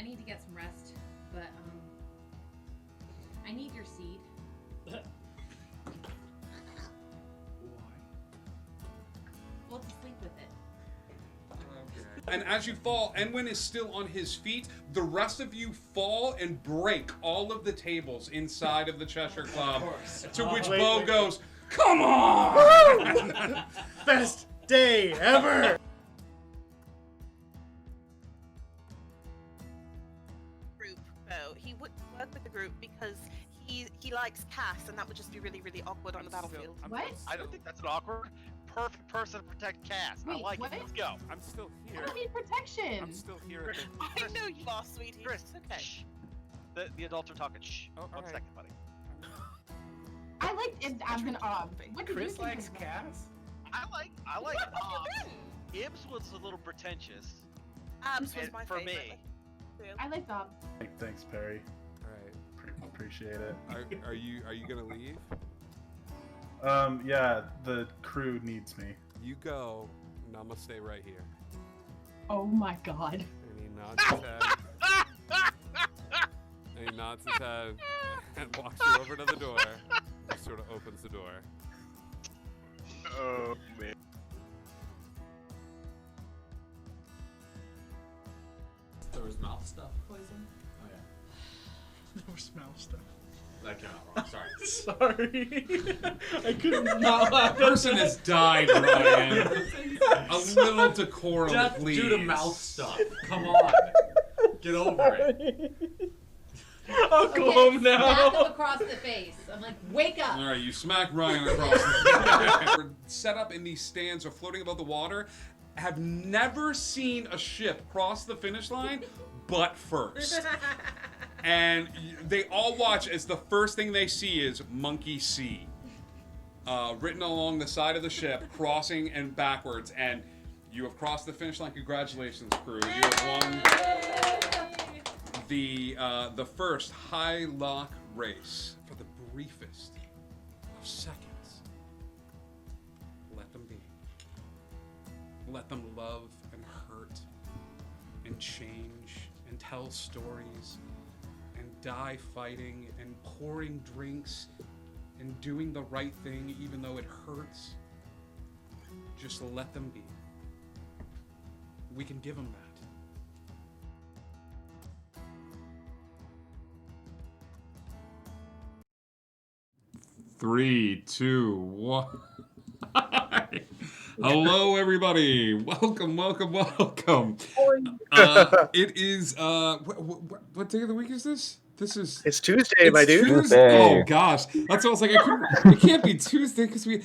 I need to get some rest, but I need your seed. Why? Well, to sleep with it. And as you fall, Enwin is still on his feet. The rest of you fall and break all of the tables inside of the Cheshire Club. To which Bo goes, "Come on!" Best day ever! Group, though. He would work with the group because he likes Cass, and that would just be really, really awkward on the battlefield. What? I don't think that's an awkward. Perfect person to protect Cass. I Wait, like what? it. Let's go. I'm still I here. don't need protection. I'm still here. I know you are, sweetie. Chris, It's okay. shh. The adults are talking. Shh. Oh, One alright. second, buddy. I like it. I'm gonna. What did Chris you think likes of Cass? I like. What have you been? Ibs was a little pretentious. Abs was And my for favorite. me. I like Bob. Thanks, Perry. All right. Appreciate it. Are you gonna leave? Yeah, the crew needs me. You go, and I'm gonna stay right here. Oh my god. And he nods his head. And he nods his head and walks you over to the door. Just sort of opens the door. Oh man. There was mouth stuff poison? Oh yeah. No smell stuff. That came out wrong, sorry. Sorry. I couldn't not laugh. Person has died, Ryan. A little decorum, Death please. due to mouth stuff. Come on. Get over it. I'll go home Smack him now. across the face. I'm like, wake up. All right, you smack Ryan across the face. We're set up in these stands or floating above the water. Have never seen a ship cross the finish line, but first. And they all watch as the first thing they see is Monkey C. Written along the side of the ship, crossing and backwards. And you have crossed the finish line. Congratulations, crew. You have won the first high lock race for the briefest of seconds. Let them be. Let them love and hurt and change and tell stories and die fighting and pouring drinks and doing the right thing even though it hurts. Just let them be. We can give them that. 3, 2, 1. Hello, everybody. Welcome. It is what day of the week is this? It's Tuesday, my dude. Tuesday. Oh gosh, that's what I was like. It can't be Tuesday because we.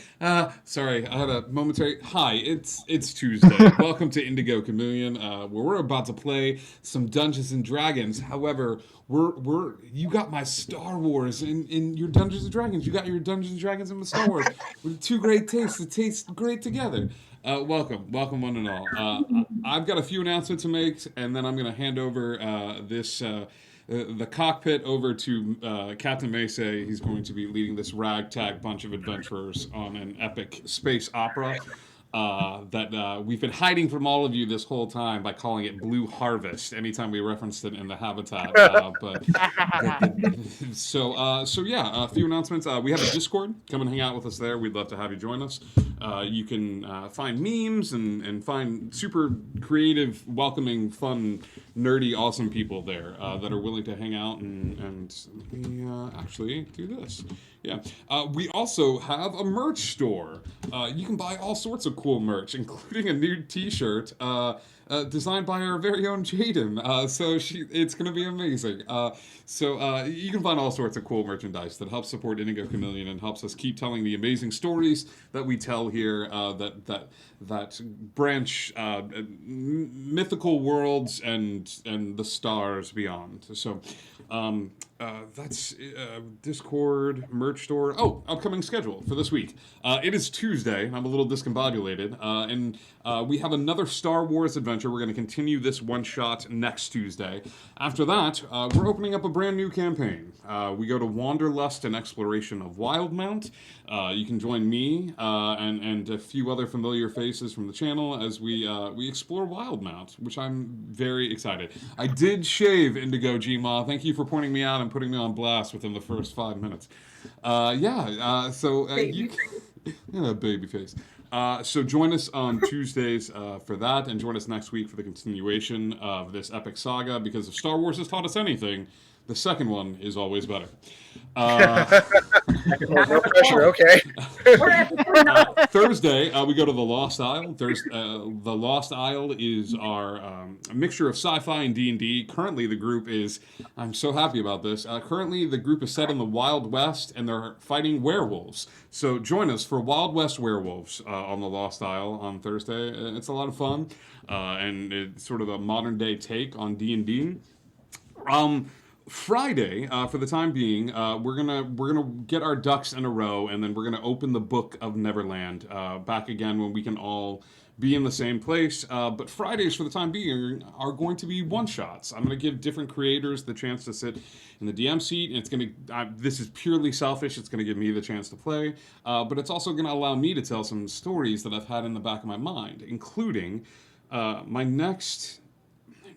Sorry, I had a momentary. Hi, it's Tuesday. Welcome to Indigo Chameleon, where we're about to play some Dungeons and Dragons. However, you got my Star Wars in your Dungeons and Dragons. You got your Dungeons and Dragons in my Star Wars with two great tastes that taste great together. Welcome one and all. I've got a few announcements to make, and then I'm going to hand over the cockpit over to Captain Mesa. He's going to be leading this ragtag bunch of adventurers on an epic space opera that we've been hiding from all of you this whole time by calling it Blue Harvest anytime we referenced it in the habitat. So yeah, a few announcements. We have a Discord. Come and hang out with us there. We'd love to have you join us. You can find memes and find super creative, welcoming, fun, nerdy, awesome people there that are willing to hang out and we actually do this. Yeah. We also have a merch store. You can buy all sorts of cool merch, including a new T-shirt designed by our very own Jaden. It's going to be amazing. You can find all sorts of cool merchandise that helps support Indigo Chameleon and helps us keep telling the amazing stories that we tell here that branch mythical worlds and the stars beyond. So That's Discord, merch store. Oh, upcoming schedule for this week. It is Tuesday. I'm a little discombobulated. And we have another Star Wars adventure. We're going to continue this one shot next Tuesday. After that, we're opening up a brand new campaign. We go to Wanderlust and Exploration of Wildmount. You can join me and a few other familiar faces from the channel as we explore Wildmount, which I'm very excited. I did shave Indigo Gma. Thank you for pointing me out and putting me on blast within the first 5 minutes. Baby face. So join us on Tuesdays for that, and join us next week for the continuation of this epic saga, because if Star Wars has taught us anything, the second one is always better. No pressure, okay. Thursday, we go to the Lost Isle. The Lost Isle is our mixture of sci-fi and D&D. Currently, the group is... I'm so happy about this. Currently, the group is set in the Wild West, and they're fighting werewolves. So join us for Wild West Werewolves on the Lost Isle on Thursday. It's a lot of fun, and it's sort of a modern-day take on D&D. Friday, for the time being, we're gonna get our ducks in a row, and then we're gonna open the Book of Neverland back again when we can all be in the same place. But Fridays, for the time being, are going to be one shots. I'm gonna give different creators the chance to sit in the DM seat, and it's gonna. This is purely selfish. It's gonna give me the chance to play, but it's also gonna allow me to tell some stories that I've had in the back of my mind, including my next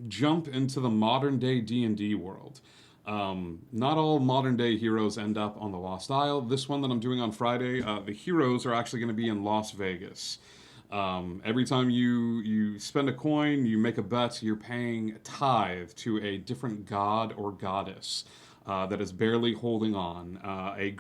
jump into the modern day D&D world. Not all modern day heroes end up on the Lost Isle. This one that I'm doing on Friday, the heroes are actually going to be in Las Vegas. Every time you spend a coin, you make a bet, you're paying tithe to a different god or goddess that is barely holding on. A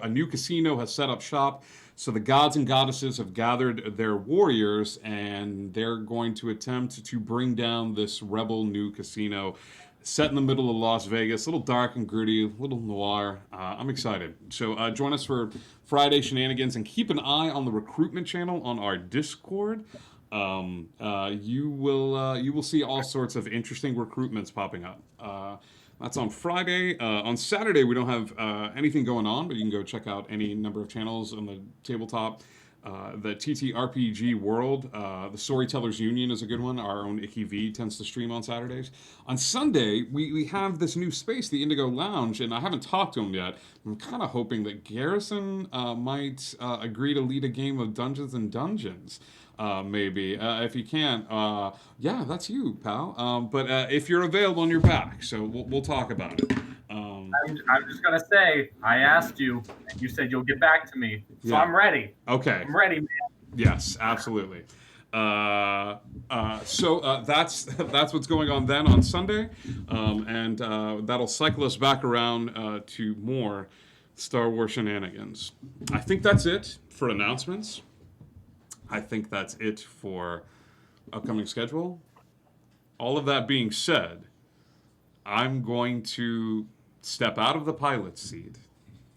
new casino has set up shop. So the gods and goddesses have gathered their warriors, and they're going to attempt to bring down this rebel new casino set in the middle of Las Vegas. A little dark and gritty, a little noir. I'm excited. So join us for Friday shenanigans, and keep an eye on the recruitment channel on our Discord. You will see all sorts of interesting recruitments popping up. That's on Friday. On Saturday, we don't have anything going on, but you can go check out any number of channels on the tabletop. The TTRPG world, the Storytellers Union is a good one. Our own Icky V tends to stream on Saturdays. On Sunday, we have this new space, the Indigo Lounge, and I haven't talked to him yet. I'm kind of hoping that Garrison might agree to lead a game of Dungeons and Dungeons. Maybe. If you can't, yeah, that's you, pal. But if you're available on your back, so we'll talk about it. I'm just gonna say, I asked you, and you said you'll get back to me, so yeah. I'm ready. Okay. I'm ready, man. Yes, absolutely. So that's what's going on then on Sunday, and that'll cycle us back around to more Star Wars shenanigans. I think that's it for announcements. I think that's it for upcoming schedule. All of that being said, I'm going to step out of the pilot's seat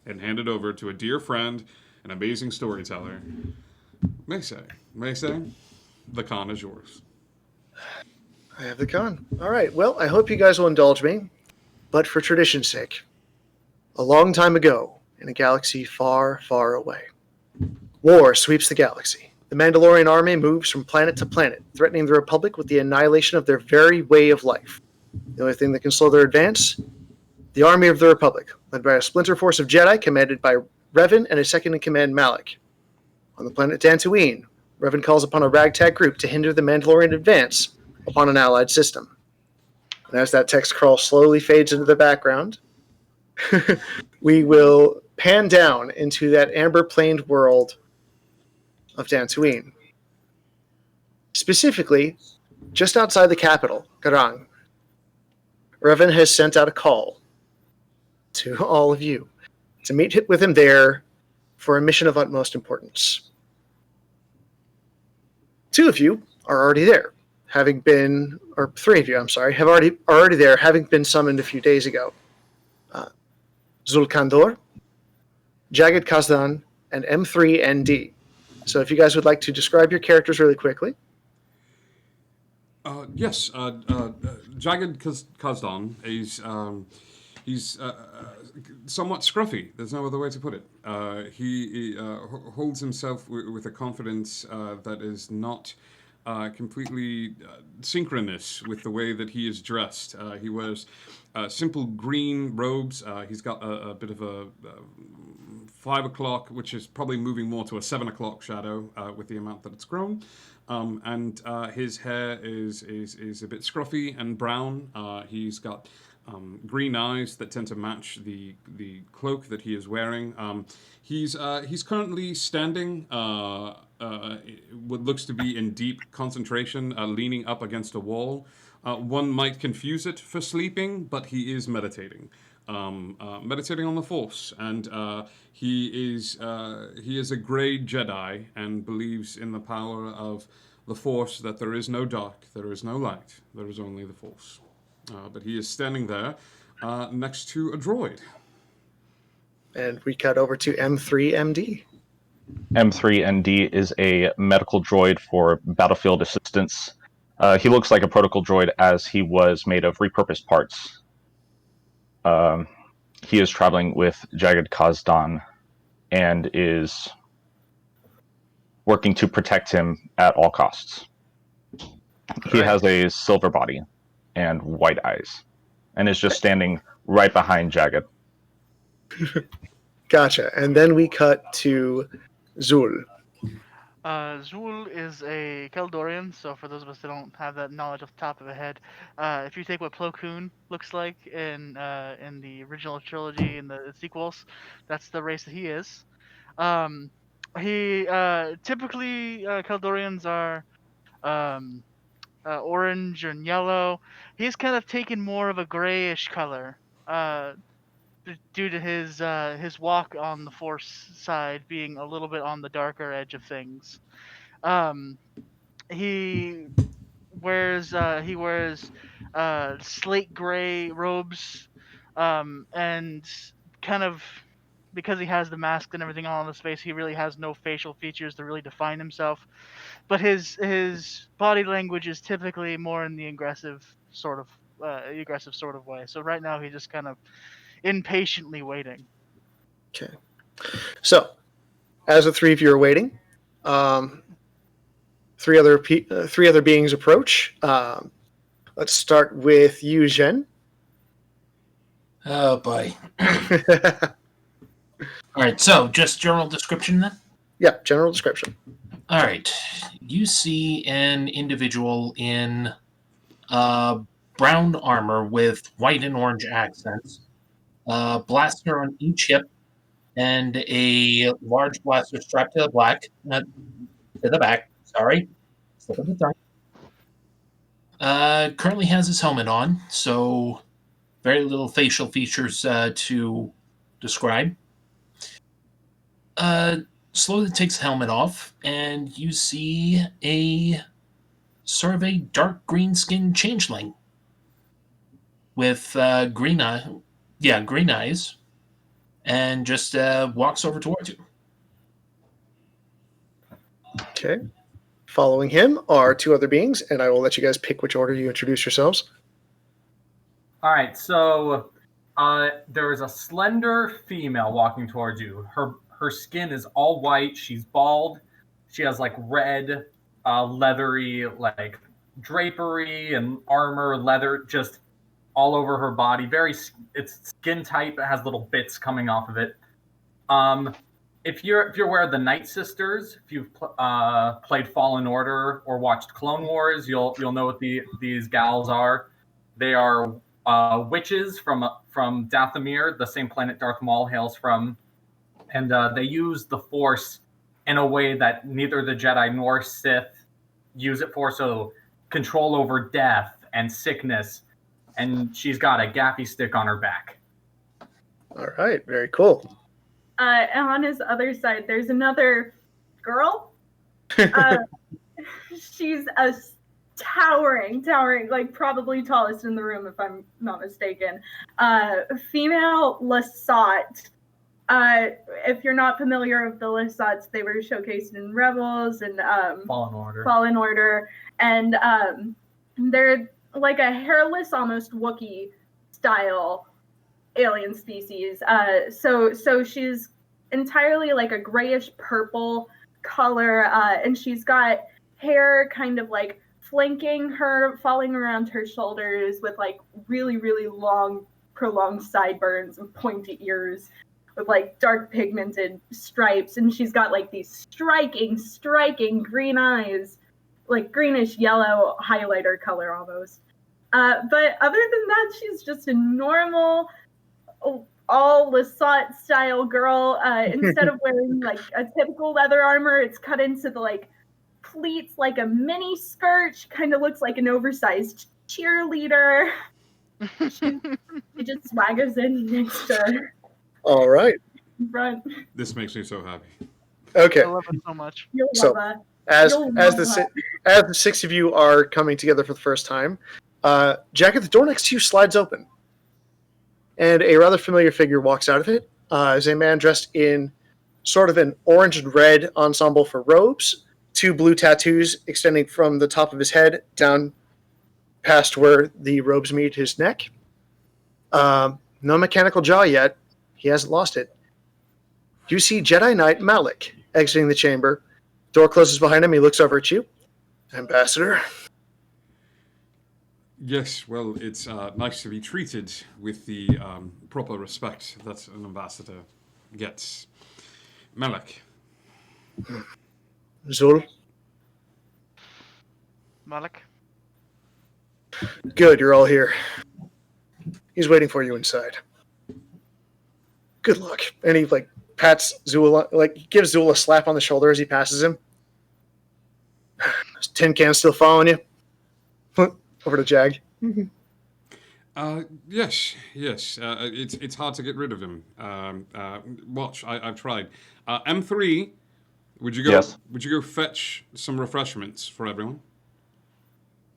and hand it over to a dear friend, an amazing storyteller, Maysay. Maysay, the con is yours. I have the con. All right. Well, I hope you guys will indulge me, but for tradition's sake, a long time ago, in a galaxy far, far away, war sweeps the galaxy. The Mandalorian army moves from planet to planet, threatening the Republic with the annihilation of their very way of life. The only thing that can slow their advance? The Army of the Republic, led by a splinter force of Jedi commanded by Revan and his second-in-command Malak. On the planet Dantooine, Revan calls upon a ragtag group to hinder the Mandalorian advance upon an allied system. And as that text crawl slowly fades into the background, we will pan down into that amber-planed world of Dantooine. Specifically, just outside the capital, Garang, Revan has sent out a call to all of you to meet with him there for a mission of utmost importance. 2 of you are already there, having been, or 3 of you, I'm sorry, are already there, having been summoned a few days ago. Zulkandor, Jagged Kazdan, and M3ND. So if you guys would like to describe your characters really quickly. Yes, Jagged Kazdan is he's somewhat scruffy. There's no other way to put it. He holds himself with a confidence that is not completely synchronous with the way that he is dressed. He wears simple green robes. He's got a bit of a 5 o'clock, which is probably moving more to a 7 o'clock shadow with the amount that it's grown. And his hair is a bit scruffy and brown. He's got green eyes that tend to match the cloak that he is wearing. He's currently standing, what looks to be in deep concentration, leaning up against a wall. One might confuse it for sleeping, but he is meditating. Meditating on the Force, and he is a grey Jedi and believes in the power of the Force, that there is no dark, there is no light, there is only the Force. But he is standing there next to a droid. And we cut over to M3MD. M3ND is a medical droid for battlefield assistance. He looks like a protocol droid as he was made of repurposed parts. He is traveling with Jagged Kazdan and is working to protect him at all costs. He has a silver body and white eyes, and is just standing right behind Jagged. Gotcha. And then we cut to Zul. Zul is a Keldorian, so for those of us that don't have that knowledge off the top of the head, if you take what Plo Koon looks like in the original trilogy and the sequels, that's the race that he is. He typically Keldorians are orange and yellow. He's kind of taken more of a grayish color due to his walk on the Force side being a little bit on the darker edge of things. He wears slate gray robes, and kind of, because he has the mask and everything on his face, he really has no facial features to really define himself. But his body language is typically more in the aggressive sort of way. So right now he's just kind of impatiently waiting. Okay. So, as the three of you are waiting, three other beings approach. Let's start with you, Zhen. Oh boy. All right, so just general description then? Yeah, general description. All right. You see an individual in brown armor with white and orange accents, blaster on each hip, and a large blaster strapped to the back. Sorry. Slip of the tongue. Currently has his helmet on, so very little facial features to describe. Slowly takes the helmet off, and you see a sort of a dark green skinned changeling with green eyes, and just walks over towards you. Okay. Following him are two other beings, and I will let you guys pick which order you introduce yourselves. All right, so there is a slender female walking towards you. Her skin is all white. She's bald. She has like red, leathery, like drapery and armor, leather, just all over her body. It's skin tight, but has little bits coming off of it. If you're aware of the Night Sisters, if you've played Fallen Order or watched Clone Wars, you'll know what these gals are. They are witches from Dathomir, the same planet Darth Maul hails from. And they use the Force in a way that neither the Jedi nor Sith use it for. So control over death and sickness. And she's got a gaffy stick on her back. All right, very cool. And on his other side, there's another girl. She's a towering, like probably tallest in the room, if I'm not mistaken. Female Lasat. If you're not familiar with the Lasats, they were showcased in Rebels and Fallen Order, and they're like a hairless, almost Wookiee style alien species. So she's entirely like a grayish purple color, and she's got hair kind of like flanking her, falling around her shoulders, with like really, really long, prolonged sideburns and pointy ears, with like dark pigmented stripes, and she's got like these striking green eyes, like greenish yellow highlighter color almost. But other than that, she's just a normal, all Lasat style girl. Instead of wearing like a typical leather armor, it's cut into the like pleats like a mini skirt. She kind of looks like an oversized cheerleader. She just swaggers in next to her. All right. Front. This makes me so happy. Okay. I love it so much. You'll So, love her. As You'll as love the her. as the six of you are coming together for the first time, Jacket, the door next to you slides open, and a rather familiar figure walks out of it. Is a man dressed in sort of an orange and red ensemble for robes, 2 blue tattoos extending from the top of his head down past where the robes meet his neck. No mechanical jaw yet. He hasn't lost it. You see Jedi Knight Malik exiting the chamber. Door closes behind him. He looks over at you. Ambassador. Yes, well, it's nice to be treated with the proper respect that an ambassador gets. Malik. Zul. Malik. Good, you're all here. He's waiting for you inside. Good luck. And he like pats Zul, like gives Zul a slap on the shoulder as he passes him. Is Tin Can still following you? Over to Jag. Yes. It's hard to get rid of him. Watch, I've tried. M3, would you go? Yes. Would you go fetch some refreshments for everyone?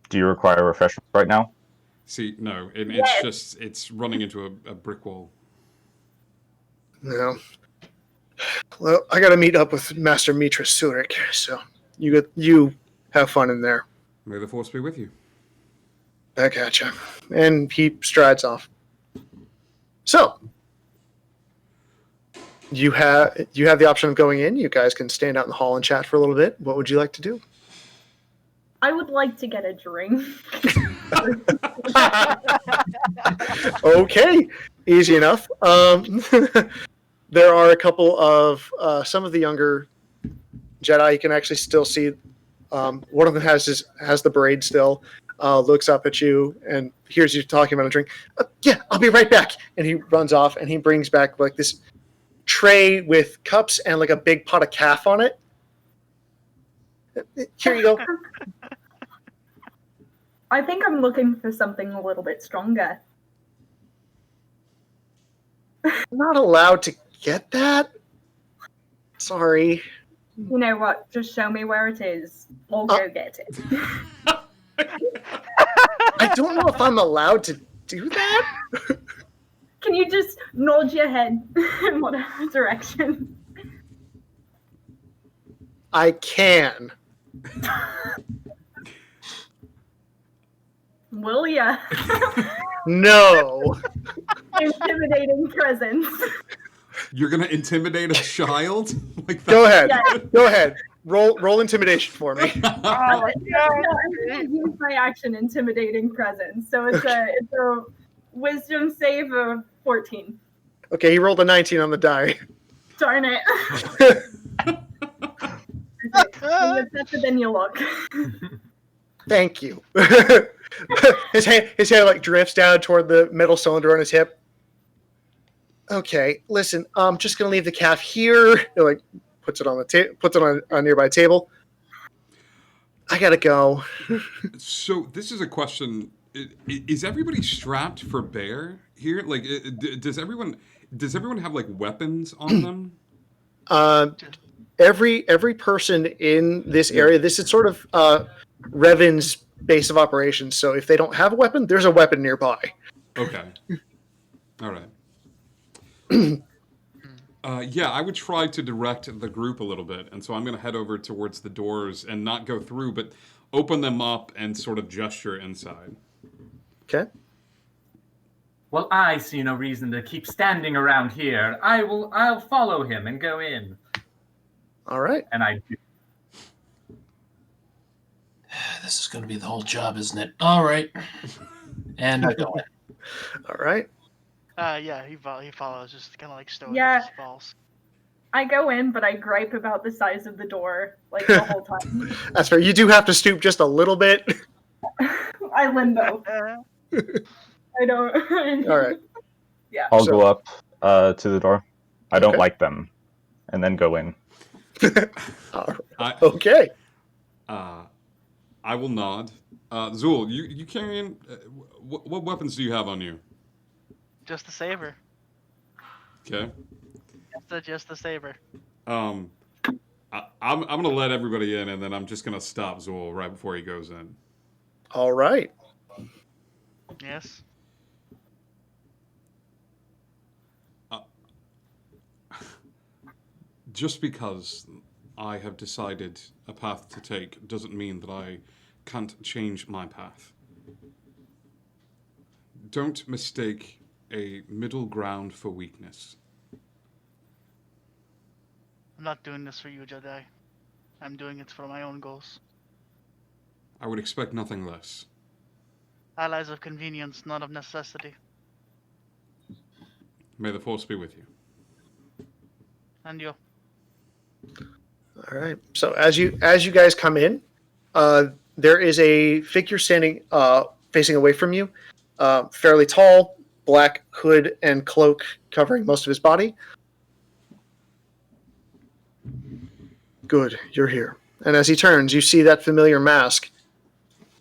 Do you require refreshments right now? See, no, it's running into a brick wall. No. Well, I gotta meet up with Master Mitra Surik, so you have fun in there. May the force be with you. Back at you. And he strides off. So, you have the option of going in. You guys can stand out in the hall and chat for a little bit. What would you like to do? I would like to get a drink. Okay, easy enough. There are a couple of some of the younger Jedi. You can actually still see. One of them has the braid still. Looks up at you and hears you talking about a drink. Yeah, I'll be right back. And he runs off and he brings back like this tray with cups and like a big pot of calf on it. Here you go. I think I'm looking for something a little bit stronger. I'm not allowed to get that. Sorry. You know what? Just show me where it is. I'll go get it. I don't know if I'm allowed to do that. Can you just nod your head in whatever direction? I can. Will ya? No. Intimidating presence. You're gonna intimidate a child? Like that? Go ahead. Yeah. Go ahead. Roll intimidation for me. No, I'm gonna use my action intimidating presence. So it's a wisdom save of 14. Okay, he rolled a 19 on the die. Darn it. When you're better than you look. Thank you. his hand like drifts down toward the metal cylinder on his hip. Okay, listen, I'm just gonna leave the calf here. He like puts it on a nearby table. I gotta go. So this is a question. Is everybody strapped for bear here? Like, does everyone have like weapons on them? Every person in this area. This is sort of Revan's base of operations. So if they don't have a weapon, there's a weapon nearby. Okay. All right. Yeah, I would try to direct the group a little bit, and so I'm going to head over towards the doors and not go through, but open them up and sort of gesture inside. Okay. Well, I see no reason to keep standing around here. I'll follow him and go in. All right. And I do. This is going to be the whole job, isn't it? All right. And I go in. All right. Yeah, he follows, just kind of like stoic. Yeah. Just falls. I go in, but I gripe about the size of the door like the whole time. That's fair. You do have to stoop just a little bit. I limbo. I don't. All right. Yeah. I'll go up to the door. I don't Okay. like them, and then go in. Okay. I will nod. Zool, you carrying? What weapons do you have on you? Just the saber. Okay. Just the saber. I'm gonna let everybody in, and then I'm just gonna stop Zool right before he goes in. All right. Yes. Just because I have decided a path to take doesn't mean that I can't change my path. Don't mistake a middle ground for weakness. I'm not doing this for you, Jedi. I'm doing it for my own goals. I would expect nothing less. Allies of convenience, not of necessity. May the Force be with you. And you. All right. So as you guys come in, there is a figure standing facing away from you, fairly tall, black hood and cloak covering most of his body. Good, you're here. And as he turns, you see that familiar mask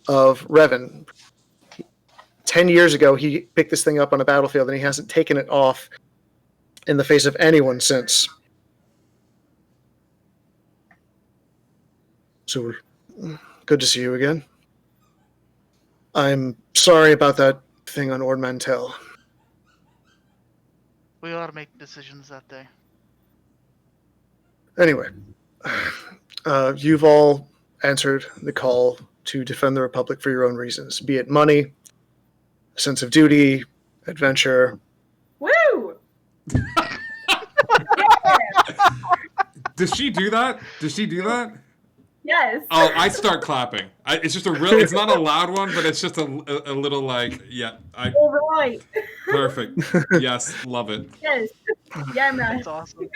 of Revan. 10 years ago, he picked this thing up on a battlefield, and he hasn't taken it off in the face of anyone since. So, good to see you again. I'm sorry about that thing on Ord Mantell. We ought to make decisions that day. Anyway, you've all answered the call to defend the Republic for your own reasons, be it money, sense of duty, adventure. Woo! Does she do that? Does she do that? Yes. Oh, I start clapping. It's just a real. It's not a loud one, but it's just a little like, yeah. All right. Perfect. Yes, love it. Yes. Yeah, man. That's awesome.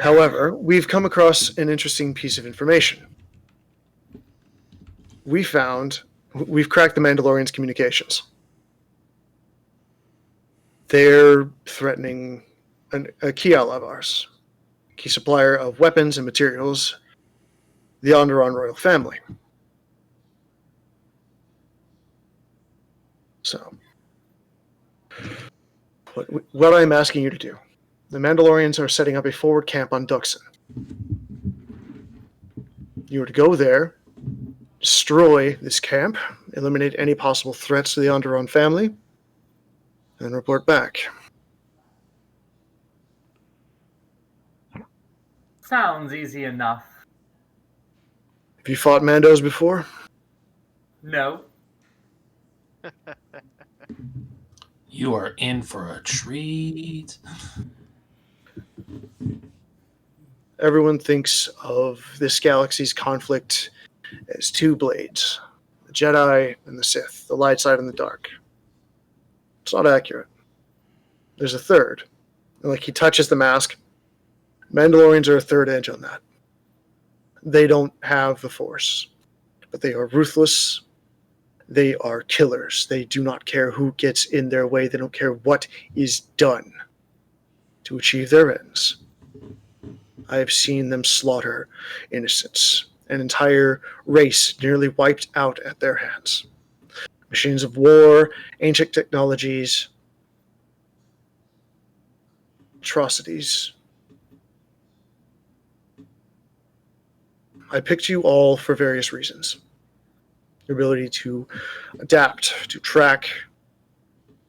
However, we've come across an interesting piece of information. We've cracked the Mandalorians' communications. They're threatening a key ally of ours, key supplier of weapons and materials, the Onderon royal family. So, what I'm asking you to do, the Mandalorians are setting up a forward camp on Dxun. You are to go there, destroy this camp, eliminate any possible threats to the Onderon family, and report back. Sounds easy enough. Have you fought Mandos before? No. You are in for a treat. Everyone thinks of this galaxy's conflict as two blades, the Jedi and the Sith, the light side and the dark. It's not accurate. There's a third. And like he touches the mask, Mandalorians are a third edge on that. They don't have the Force, but they are ruthless. They are killers. They do not care who gets in their way. They don't care what is done to achieve their ends. I have seen them slaughter innocents, an entire race nearly wiped out at their hands. Machines of war, ancient technologies, atrocities. I picked you all for various reasons. Your ability to adapt, to track,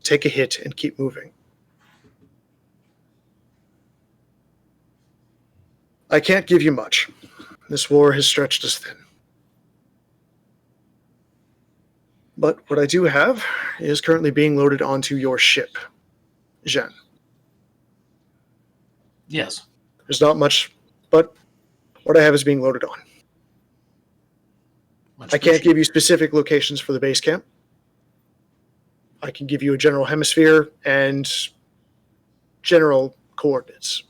take a hit, and keep moving. I can't give you much. This war has stretched us thin. But what I do have is currently being loaded onto your ship, Zhen. Yes. There's not much, but what I have is being loaded on. Much I can't give you specific locations for the base camp. I can give you a general hemisphere and general coordinates.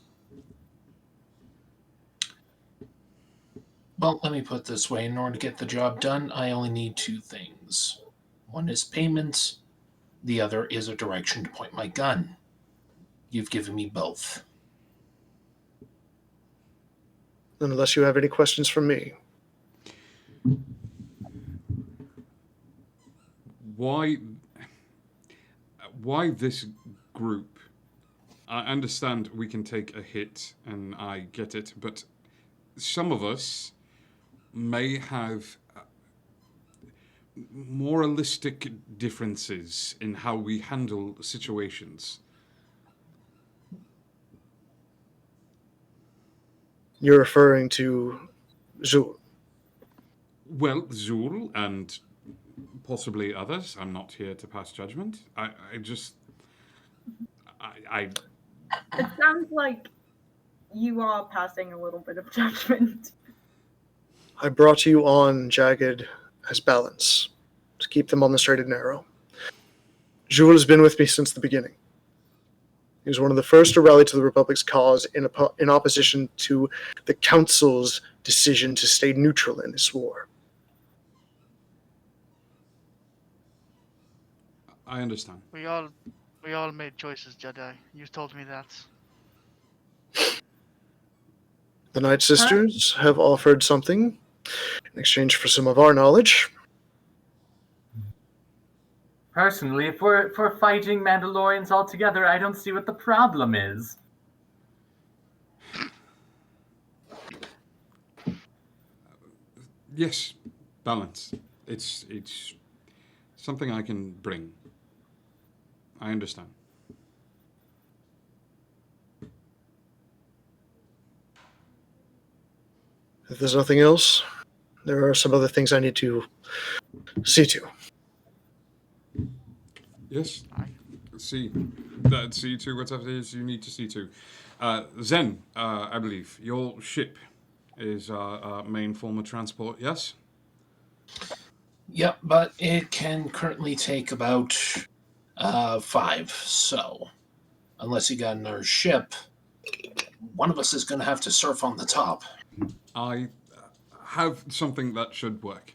Well, let me put it this way. In order to get the job done, I only need two things. One is payment. The other is a direction to point my gun. You've given me both. Unless you have any questions from me. Why this group? I understand we can take a hit, and I get it, but some of us may have moralistic differences in how we handle situations. You're referring to Zul. Well, Zul and possibly others. I'm not here to pass judgment. I It sounds like you are passing a little bit of judgment. I brought you on Jagged as balance, to keep them on the straight and narrow. Zul has been with me since the beginning. He was one of the first to rally to the Republic's cause in opposition to the Council's decision to stay neutral in this war. I understand. We all made choices, Jedi. You told me that. The Night Sisters have offered something in exchange for some of our knowledge. Personally, if we're fighting Mandalorians all together, I don't see what the problem is. Yes, balance. It's something I can bring. I understand. If there's nothing else, there are some other things I need to see to. Yes. See to whatever it is you need to see to. Zen, I believe your ship is our main form of transport. Yes. Yep, but it can currently take about 5. So, unless you got another ship, one of us is going to have to surf on the top. I have something that should work,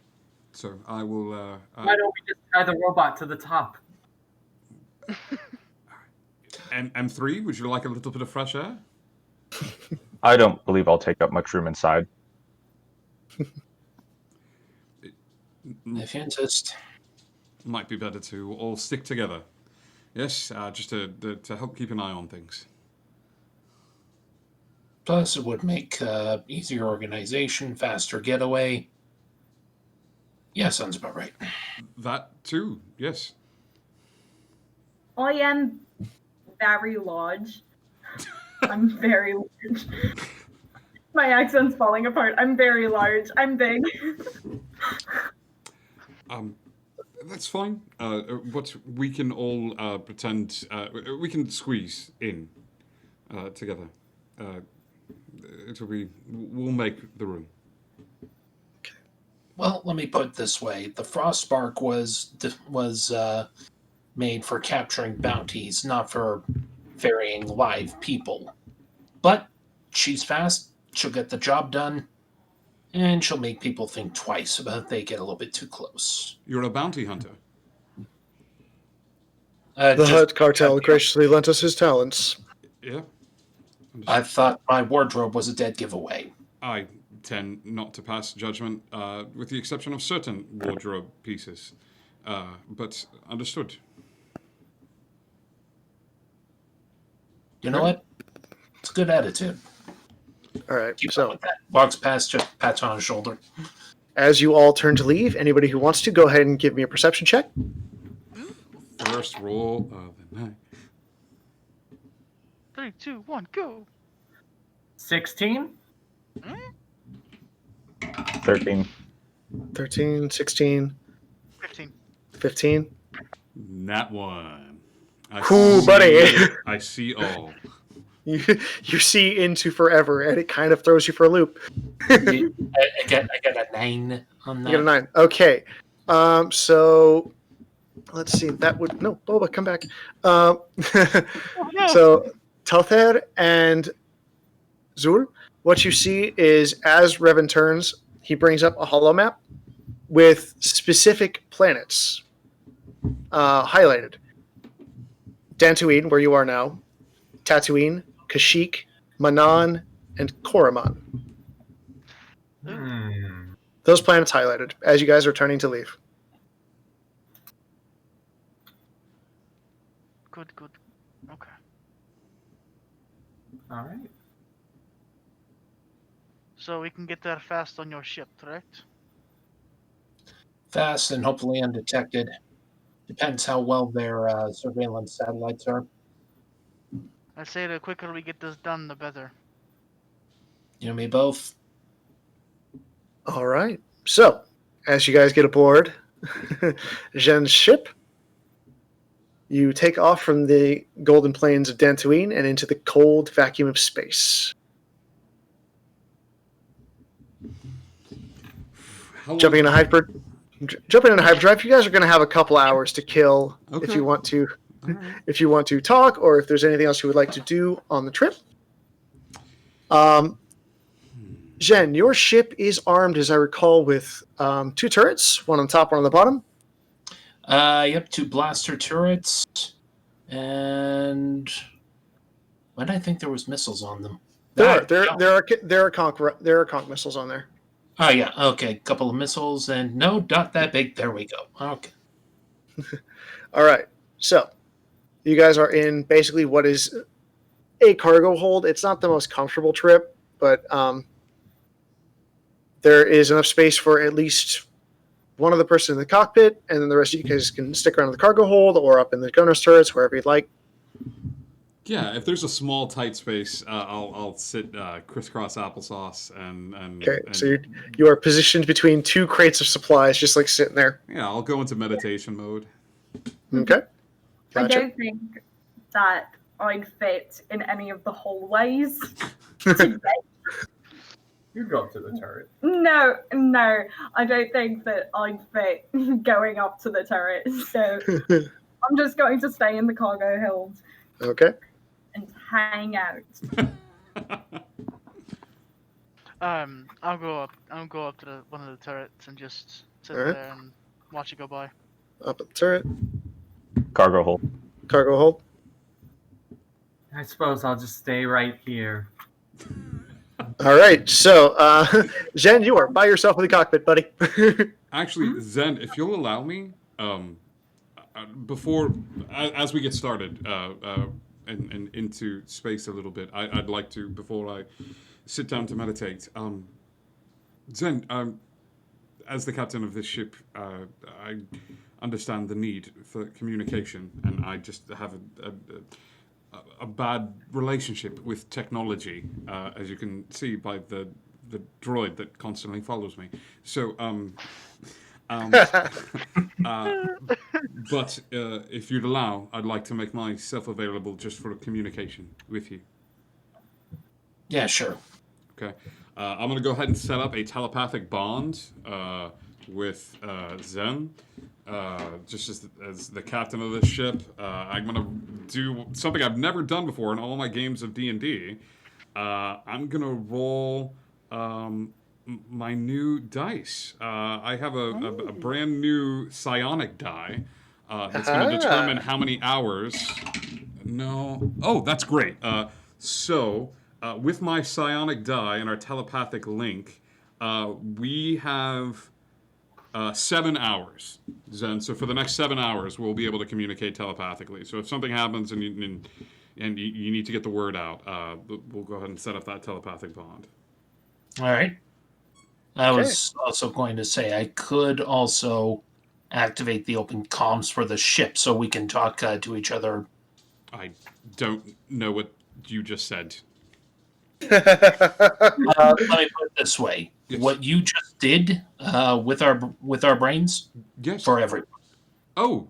so I will. Why don't we just tie the robot to the top? M3, would you like a little bit of fresh air? I don't believe I'll take up much room inside. If you insist. Might be better to all stick together. Yes, just to help keep an eye on things. Plus, it would make easier organization, faster getaway. Yeah, sounds about right. That too, yes. I am very large. I'm very large. My accent's falling apart. I'm very large. I'm big. That's fine. What we can all pretend we can squeeze in together. We'll make the room. Well, let me put it this way: the Frostbark was made for capturing bounties, not for ferrying live people. But she's fast. She'll get the job done. And she'll make people think twice about if they get a little bit too close. You're a bounty hunter. The Hutt cartel graciously lent us his talents. Yeah. I thought my wardrobe was a dead giveaway. I tend not to pass judgment, with the exception of certain wardrobe pieces. But understood. You know what? It's a good attitude. All right, Keep so on with that. Walks past, just pats on his shoulder. as you all turn to leave, anybody who wants to, go ahead and give me a perception check. First roll of the night. 3, 2, 1, go. 16? 13. 13, 16, 15. 15. Nat 1. Cool, buddy. I see all. You see into forever, and it kind of throws you for a loop. I get a 9 on that. You get a 9. Okay. So let's see. That would no, Boba, come back. So Telther and Zur, what you see is as Revan turns, he brings up a holo map with specific planets highlighted. Dantooine, where you are now, Tatooine, Kashyyyk, Manan, and Korriban. Those planets highlighted as you guys are turning to leave. Good. Okay. All right. So we can get there fast on your ship, correct? Fast and hopefully undetected. Depends how well their surveillance satellites are. I say the quicker we get this done, the better. You and me both. All right. So, as you guys get aboard Zhen's ship, you take off from the golden plains of Dantooine and into the cold vacuum of space. Jumping in a hyperdrive. You guys are going to have a couple hours to kill if you want to. If you want to talk, or if there's anything else you would like to do on the trip. Zhen, your ship is armed, as I recall, with 2 turrets, one on top, one on the bottom. Yep, 2 blaster turrets, and why did I think there was missiles on them? There are conch missiles on there. Oh yeah, okay, couple of missiles, and no, not that big. There we go. Okay. All right, so you guys are in basically what is a cargo hold. It's not the most comfortable trip, but there is enough space for at least one other person in the cockpit, and then the rest of you guys can stick around in the cargo hold or up in the gunner's turrets, wherever you'd like. Yeah, if there's a small, tight space, I'll sit crisscross applesauce and. Okay, so you are positioned between 2 crates of supplies, just like sitting there. Yeah, I'll go into meditation mode. Okay. Gotcha. I don't think that I'd fit in any of the hallways. You go up to the turret. No, I don't think that I'd fit going up to the turret. So I'm just going to stay in the cargo hold. Okay. And hang out. I'll go up to one of the turrets and just sit All right. there and watch it go by. Up at the turret. Cargo hold. Cargo hold. I suppose I'll just stay right here. All right, so Zhen, you are by yourself in the cockpit, buddy. Actually, Zen, if you'll allow me, before as we get started and into space a little bit, I'd like to, before I sit down to meditate, Zen, as the captain of this ship, I understand the need for communication, and I just have a bad relationship with technology, as you can see by the droid that constantly follows me. So, but if you'd allow, I'd like to make myself available just for communication with you. Yeah, sure. Okay. I'm going to go ahead and set up a telepathic bond with Zen. Just as the captain of this ship, I'm going to do something I've never done before in all my games of D&D. I'm going to roll my new dice. I have a brand new psionic die that's going to determine how many hours... No. Oh, that's great. So, with my psionic die and our telepathic link, we have 7 hours, Zen. So for the next 7 hours, we'll be able to communicate telepathically. So if something happens and you need to get the word out, we'll go ahead and set up that telepathic bond. All right. I was also going to say I could also activate the open comms for the ship so we can talk to each other. I don't know what you just said. Let me put it this way: what you just did with our brains, yes, for everyone. Oh,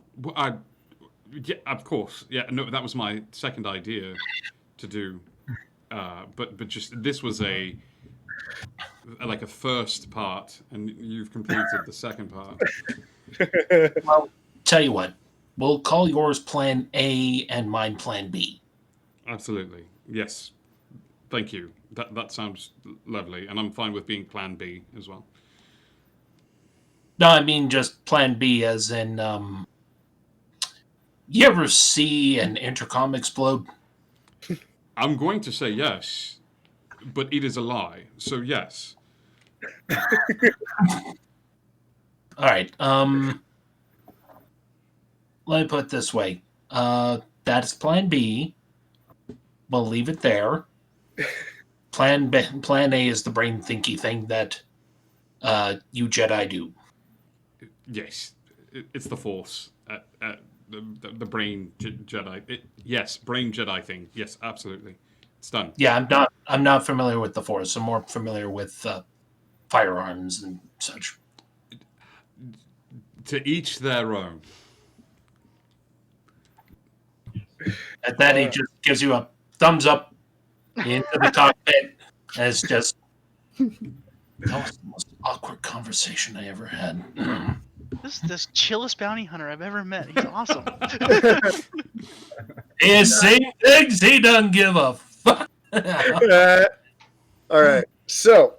yeah, of course. Yeah, no, that was my second idea to do. But just this was a first part, and you've completed the second part. Well, tell you what, we'll call yours Plan A and mine Plan B. Absolutely. Yes. Thank you. That sounds lovely, and I'm fine with being Plan B as well. No, I mean just Plan B as in, you ever see an intercom explode? I'm going to say yes, but it is a lie. So yes. All right. Let me put it this way. That's Plan B. We'll leave it there. Plan A is the brain thinky thing that you Jedi do. Yes, it's the Force. The brain Jedi. Yes, brain Jedi thing. Yes, absolutely. It's done. Yeah, I'm not familiar with the Force. I'm more familiar with firearms and such. To each their own. At that, he just gives you a thumbs up into the cockpit. And it's just that was the most awkward conversation I ever had. This chillest bounty hunter I've ever met. He's awesome. He's saying things he doesn't give a fuck. All right. So,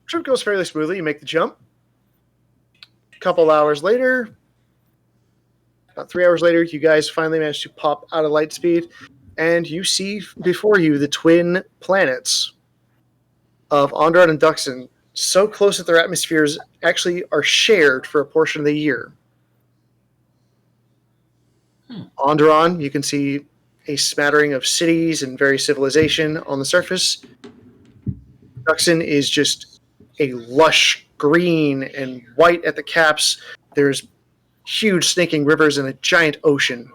trip goes fairly smoothly. You make the jump. A couple hours later, about 3 hours later, you guys finally manage to pop out of light speed, and you see before you the twin planets of Onderon and Dxun, so close that their atmospheres actually are shared for a portion of the year. Onderon, you can see a smattering of cities and various civilization on the surface. Dxun is just a lush green and white at the caps. There's huge snaking rivers and a giant ocean.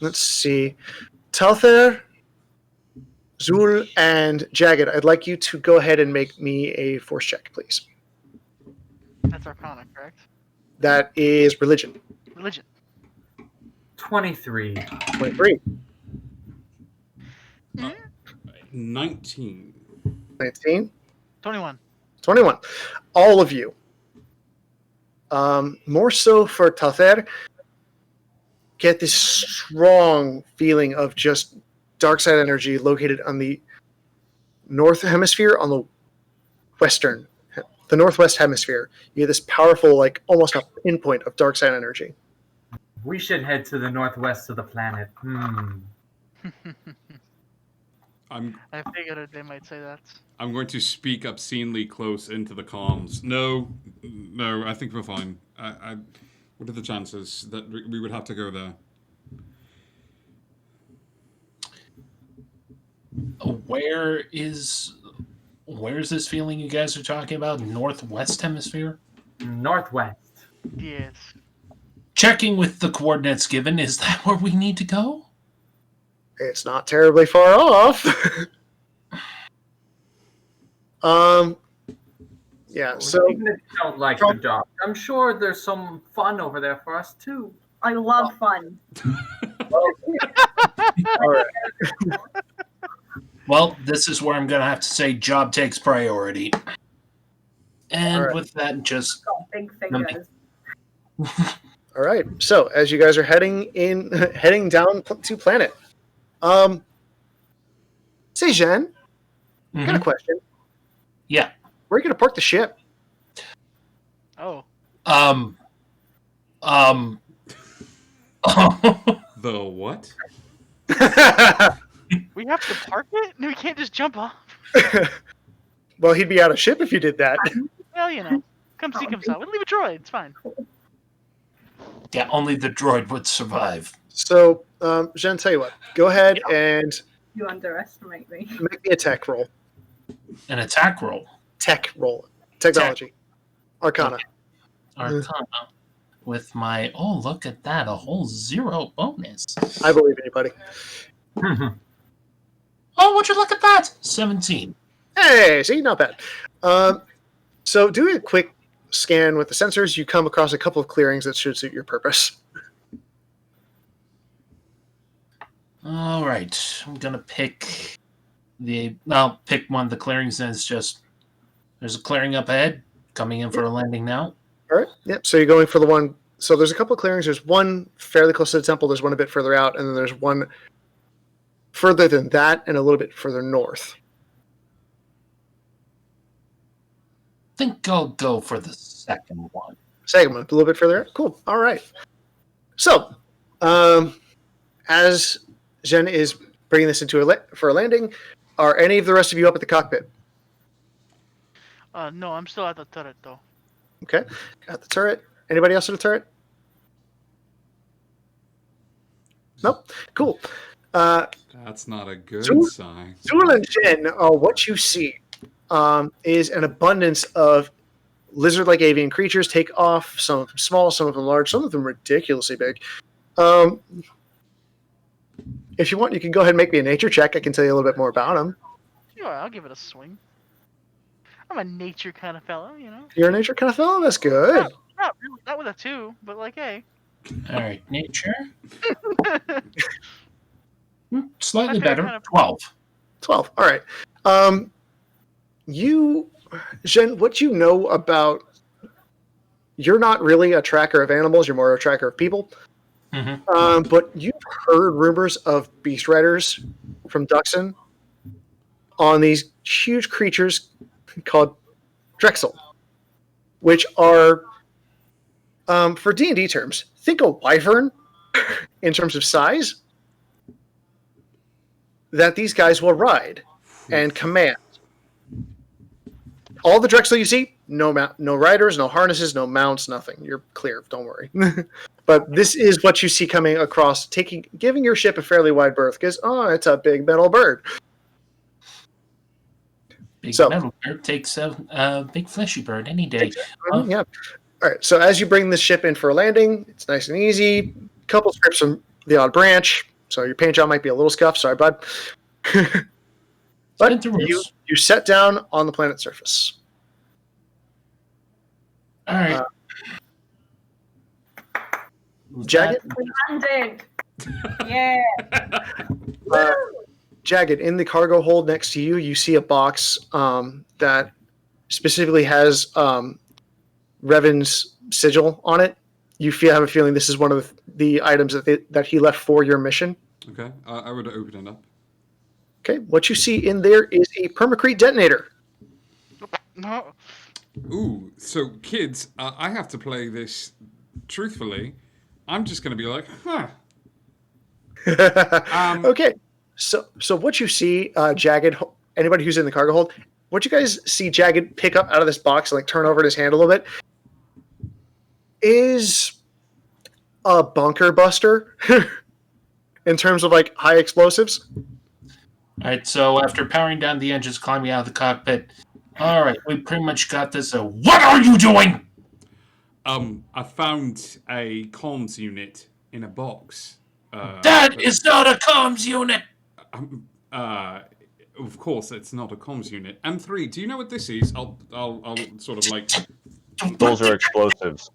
Let's see. Talther, Zul, and Jagged, I'd like you to go ahead and make me a force check, please. That's Arcana, correct? That is religion. Religion. 23. 23. 19. 19. 21. 21. All of you. More so for Talther, get this strong feeling of just dark side energy located on the north hemisphere, on the northwest hemisphere. You get this powerful, like almost a pinpoint of dark side energy. We should head to the northwest of the planet. I figured they might say that. I'm going to speak obscenely close into the comms. No, I think we're fine. What are the chances that we would have to go there? Where's this feeling you guys are talking about? Northwest hemisphere? Northwest. Yes. Checking with the coordinates given, is that where we need to go? It's not terribly far off. Yeah, so even if you don't like the job, I'm sure there's some fun over there for us too. I love fun. All right. Well, this is where I'm going to have to say job takes priority. And right. with that, just... Big fingers. All right. So as you guys are heading down to planet, say Jean, I got a question. Yeah. Where are you going to park the ship? Oh. The what? We have to park it? No, we can't just jump off. Well, he'd be out of ship if you did that. Well, you know. Come see, come saw. We'll leave a droid. It's fine. Yeah, only the droid would survive. So, Jean, tell you what. Go ahead and You underestimate me. make me a tech roll. An attack roll. Tech roll. Technology. Arcana. Okay. Arcana. With my, oh, look at that, a whole 0 bonus. I believe in you, buddy. Oh, would you look at that? 17. Hey, see, not bad. So doing a quick scan with the sensors, you come across a couple of clearings that should suit your purpose. All right. I'm going to pick I'll pick one of the clearings, and it's just, there's a clearing up ahead, coming in for a landing now. All right. Yep. So you're going for the one. So there's a couple of clearings. There's one fairly close to the temple. There's one a bit further out, and then there's one further than that and a little bit further north. I think I'll go for the second one. Second one, a little bit further out. Cool. All right. So, as Jen is bringing this into for a landing, are any of the rest of you up at the cockpit? No, I'm still at the turret though. Okay. At the turret. Anybody else at the turret? Nope. Cool. That's not a good sign. Zul and Jen, what you see is an abundance of lizard-like avian creatures take off. Some of them small, some of them large, some of them ridiculously big. If you want, you can go ahead and make me a nature check. I can tell you a little bit more about them. Sure, I'll give it a swing. I'm a nature kind of fellow, you know. You're a nature kind of fellow? That's good. Not really, not with a 2, but like, hey. All right, nature. Slightly My favorite better. kind of- 12. 12. All right. You, Jen, what you know about... You're not really a tracker of animals. You're more a tracker of people. Mm-hmm. But you've heard rumors of beast riders from Dxun on these huge creatures called Drexel, which are, for D&D terms, think a wyvern in terms of size, that these guys will ride and command. All the Drexel you see, no riders, no harnesses, no mounts, nothing. You're clear, don't worry. But this is what you see coming across, giving your ship a fairly wide berth, because, it's a big metal bird. Big metal bird takes a big fleshy bird any day. Yeah. All right, so as you bring this ship in for a landing, it's nice and easy. Couple scripts from the odd branch, so your paint job might be a little scuffed. Sorry, bud. But you set down on the planet's surface. All right. Jagged? Landed. Yeah. Jagged, in the cargo hold next to you, you see a box that specifically has Revan's sigil on it. You have a feeling this is one of the items that he left for your mission. Okay, I would open it up. Okay, what you see in there is a permacrete detonator. No. Ooh, so kids, I have to play this truthfully. I'm just going to be like, huh. Okay, so what you see, Jagged, anybody who's in the cargo hold, what you guys see Jagged pick up out of this box and like turn over in his hand a little bit is a bunker buster in terms of like high explosives. All right, so after powering down the engines, climbing out of the cockpit, all right, we pretty much got this. What are you doing? I found a comms unit in a box. That is not a comms unit. Of course, it's not a comms unit. M3, do you know what this is? I'll sort of like. Those are explosives.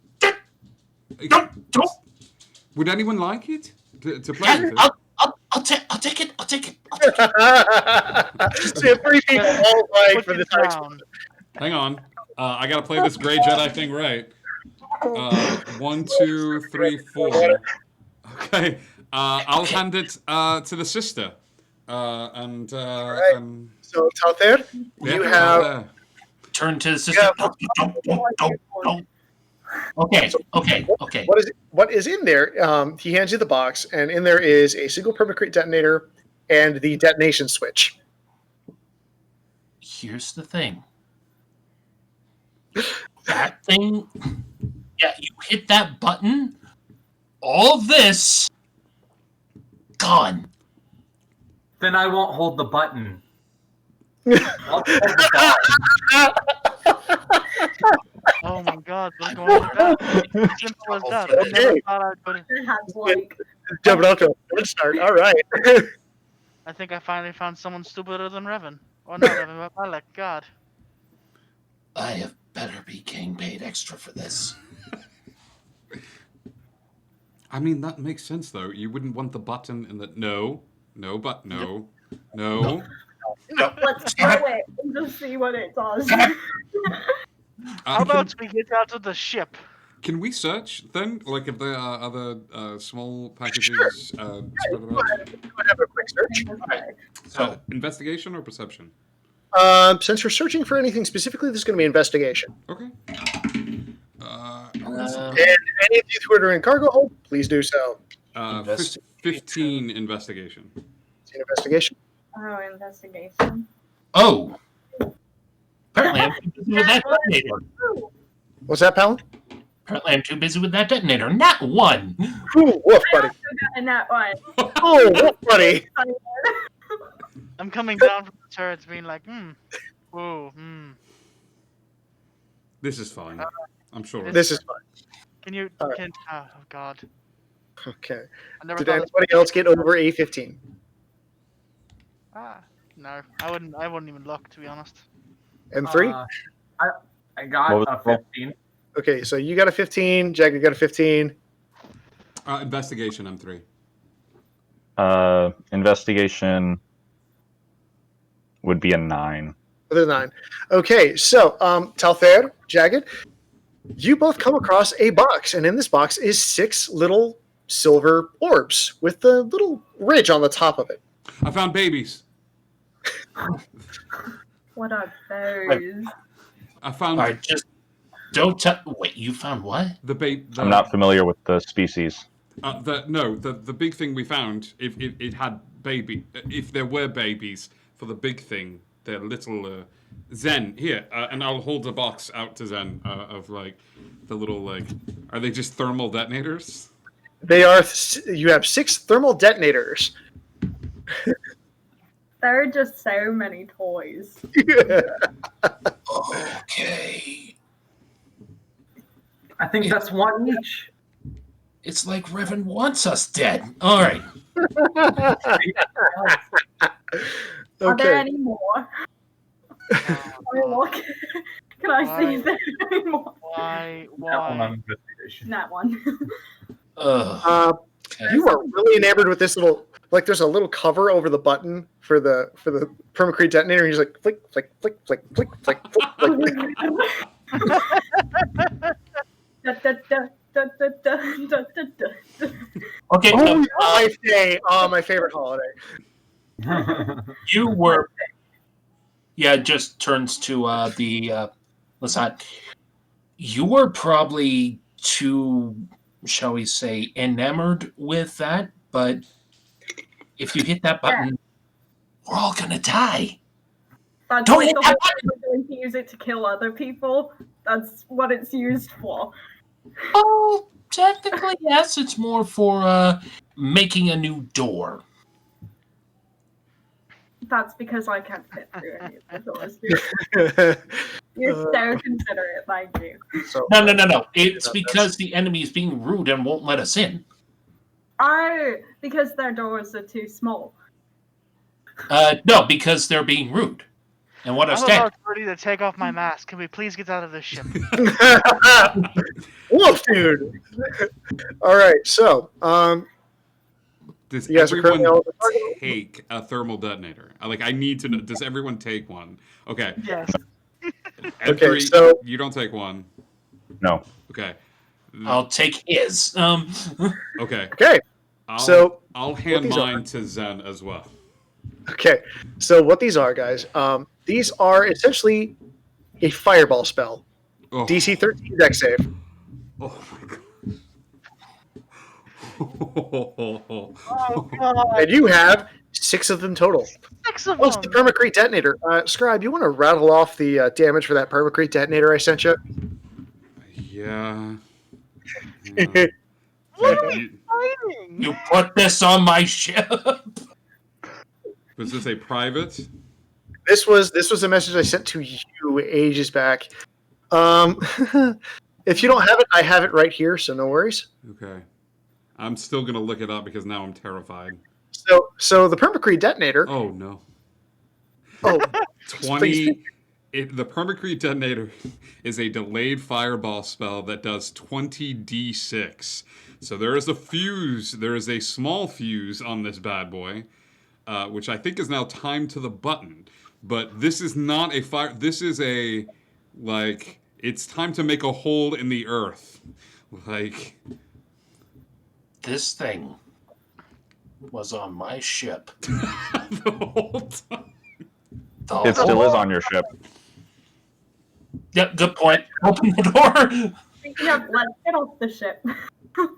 Don't. Would anyone like it to play with it? I'll take it. I'll take it. So you have 3 people all right for this item. Hang on. I gotta play this Grey Jedi thing right. 1, 2, 3, 4. Okay. I'll hand it to the sister. Right. So Talther, you have turn to the sister. Don't. Okay. What is in there? He hands you the box, and in there is a single permacrete detonator and the detonation switch. Here's the thing. That thing, yeah, you hit that button, all this, gone. Then I won't hold the button. I'll hold the button. Oh my god, what's going on with that? Simple as that. I never thought I'd put it. Jumping out to a good start. All right. I think I finally found someone stupider than Revan. Or not Revan, but Malek. God. I have better be getting paid extra for this. I mean, that makes sense, though. You wouldn't want the button in the... No. No, but no. No. Let's throw it and just see what it does. How about we get out of the ship? Can we search, then? Like, if there are other small packages spread about? Go ahead and have a quick search. So, investigation or perception? Since you're searching for anything specifically, this is going to be investigation. Okay. And any of you who are in cargo hold, please do so. 15 investigation. Investigation. Oh, investigation. Oh! Apparently I'm too busy with that detonator. What's that, Palin? Apparently I'm too busy with that detonator. Not one! Ooh, woof, buddy. And that one. Oh, woof, buddy. I'm coming down from the turrets being like, This is fine. I'm sure. This is fine. Can you, All right. can, oh God. Okay. I never Did thought anybody else get over A15? No, I wouldn't even look, to be honest. And 3? I got What was a the roll? 15. Okay, so you got a 15. Jagger got a 15. Investigation, M3. Investigation would be a 9. With a 9. Okay, so Talthair, Jagged, you both come across a box, and in this box is 6 little silver orbs with the little ridge on the top of it. I found babies. What are those? I found... Alright, just don't tell... Wait, you found what? I'm not familiar with the species. The big thing we found, if it had if there were babies for the big thing, they're little Zen here, and I'll hold the box out to Zen of like the little like, are they just thermal detonators? They are. You have 6 thermal detonators. There are just so many toys. Okay. I think that's one each. It's like Revan wants us dead. Alright. Are there any more? Can I see if there are any more? Why? That one. You are really enamored with this little. Like, there's a little cover over the button for the permacrete detonator. And he's like, flick, flick, flick, flick, flick, flick, flick, Okay. My day. Oh, my favorite holiday. You were... Yeah, it just turns to Lasat. You were probably too, shall we say, enamored with that, but if you hit that button, we're all gonna die. That's Don't like hit the that whole point, we're going to use it to kill other people. That's what it's used for. Oh, technically, yes. It's more for making a new door. That's because I can't fit through any of the doors. You're so considerate, thank you. No. It's because the enemy is being rude and won't let us in. Oh, because their doors are too small. No, because they're being rude and want us I'm dead. about ready to take off my mask. Can we please get out of this ship? Woof, dude. All right, so does you guys are currently everyone all the take a thermal detonator? Like, I need to know. Does everyone take one? Okay. Yes. Okay, so you don't take one. No. Okay. I'll take his. Okay. Okay. I'll hand mine to Zen as well. Okay, so what these are, guys? These are essentially a fireball spell. Oh. DC 13 dex save. Oh my god. Oh, God. And you have 6 of them total. 6 of Plus them. the permacrete detonator. Scribe, you want to rattle off the damage for that permacrete detonator I sent you? Yeah. What are we fighting? You put this on my ship. Was this a private? This was a message I sent to you ages back. If you don't have it, I have it right here, so no worries. Okay. I'm still gonna look it up because now I'm terrified. So the permacrete detonator. Oh no. Oh, 20. The permacrete detonator is a delayed fireball spell that does 20d6. So there is a fuse. There is a small fuse on this bad boy, which I think is now timed to the button. But this is not a fire. This is a like. It's time to make a hole in the earth. Like This thing was on my ship. the whole time. It still is on your ship. Yep, good point. Open the door. Speaking of, let's get off the ship. God,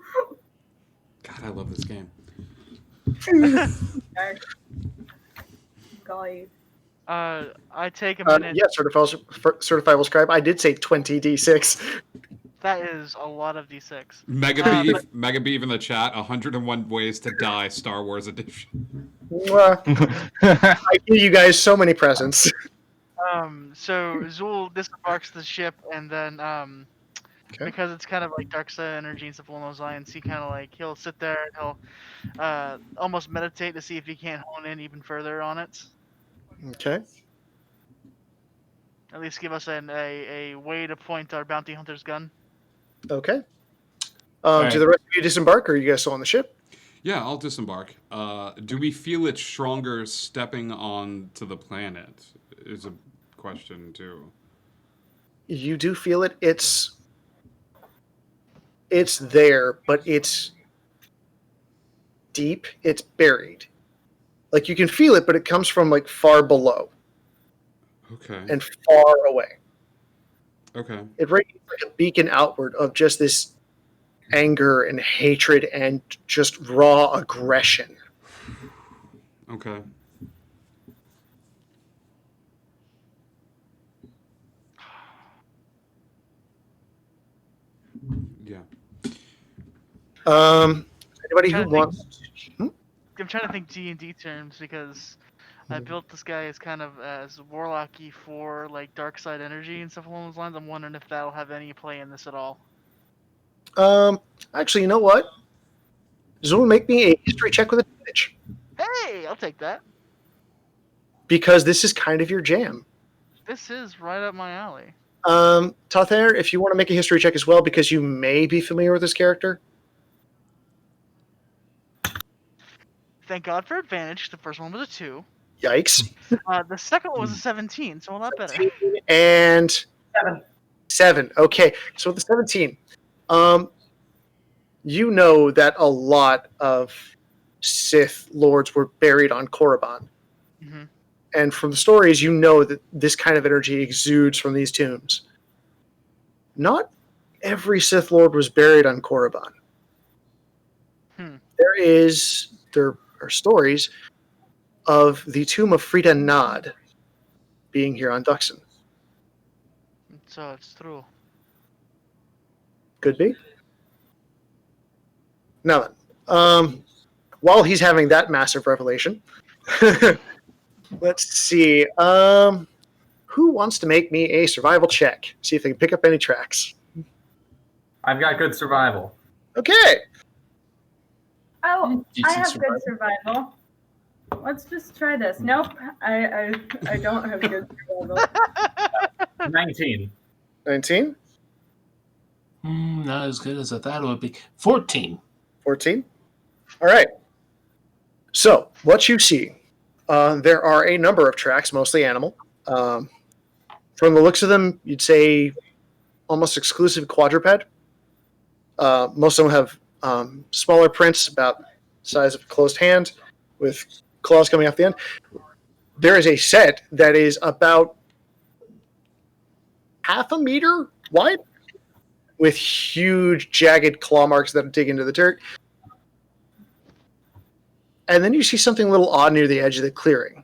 I love this game. Golly. I take a minute. Yeah, certifiable scribe. I did say 20d6. That is a lot of d6. Mega Beef in the chat. 101 ways to die. Star Wars edition. I give you guys so many presents. So Zul disembarks the ship, and then because it's kind of like dark side energy and stuff along those lines, he'll sit there and he'll almost meditate to see if he can't hone in even further on it. Okay. At least give us a way to point our bounty hunter's gun. Okay. right. Do the rest of you disembark, or are you guys still on the ship? Yeah, I'll disembark. Do we feel it stronger stepping on to the planet? Is a question too. You do feel it. It's there, but it's deep. It's buried. Like you can feel it, but it comes from like far below. Okay. And far away. Okay. It radiates like a beacon outward of just this anger and hatred and just raw aggression. Okay. Yeah. Anybody who wants? I'm trying to think D&D terms because I built this guy as kind of as warlocky for like dark side energy and stuff along those lines. I'm wondering if that'll have any play in this at all. Actually, you know what? Zul, make me a history check with advantage. Hey, I'll take that. Because this is kind of your jam. This is right up my alley. Tathair, if you want to make a history check as well, because you may be familiar with this character. Thank God for advantage. The first one was a 2. Yikes. The second one was a 17, so a lot better. And 7. Okay, so with the 17, you know that a lot of Sith lords were buried on Korriban. Mm-hmm. And from the stories, you know that this kind of energy exudes from these tombs. Not every Sith lord was buried on Korriban. There are stories of the tomb of Frida Nod being here on Dxun. So it's true. Could be. Now then, while he's having that massive revelation, let's see. Who wants to make me a survival check? See if they can pick up any tracks. I've got good survival. Okay. Oh, Decent I have survival. good survival. Let's just try this. Nope, I don't have good survival. 19. 19? Not as good as I thought it would be. 14. 14? All right. So, what you see, there are a number of tracks, mostly animal. From the looks of them, you'd say almost exclusive quadruped. Most of them have smaller prints, about the size of a closed hand, with claws coming off the end. There is a set that is about half a meter wide, with huge, jagged claw marks that dig into the dirt. And then you see something a little odd near the edge of the clearing.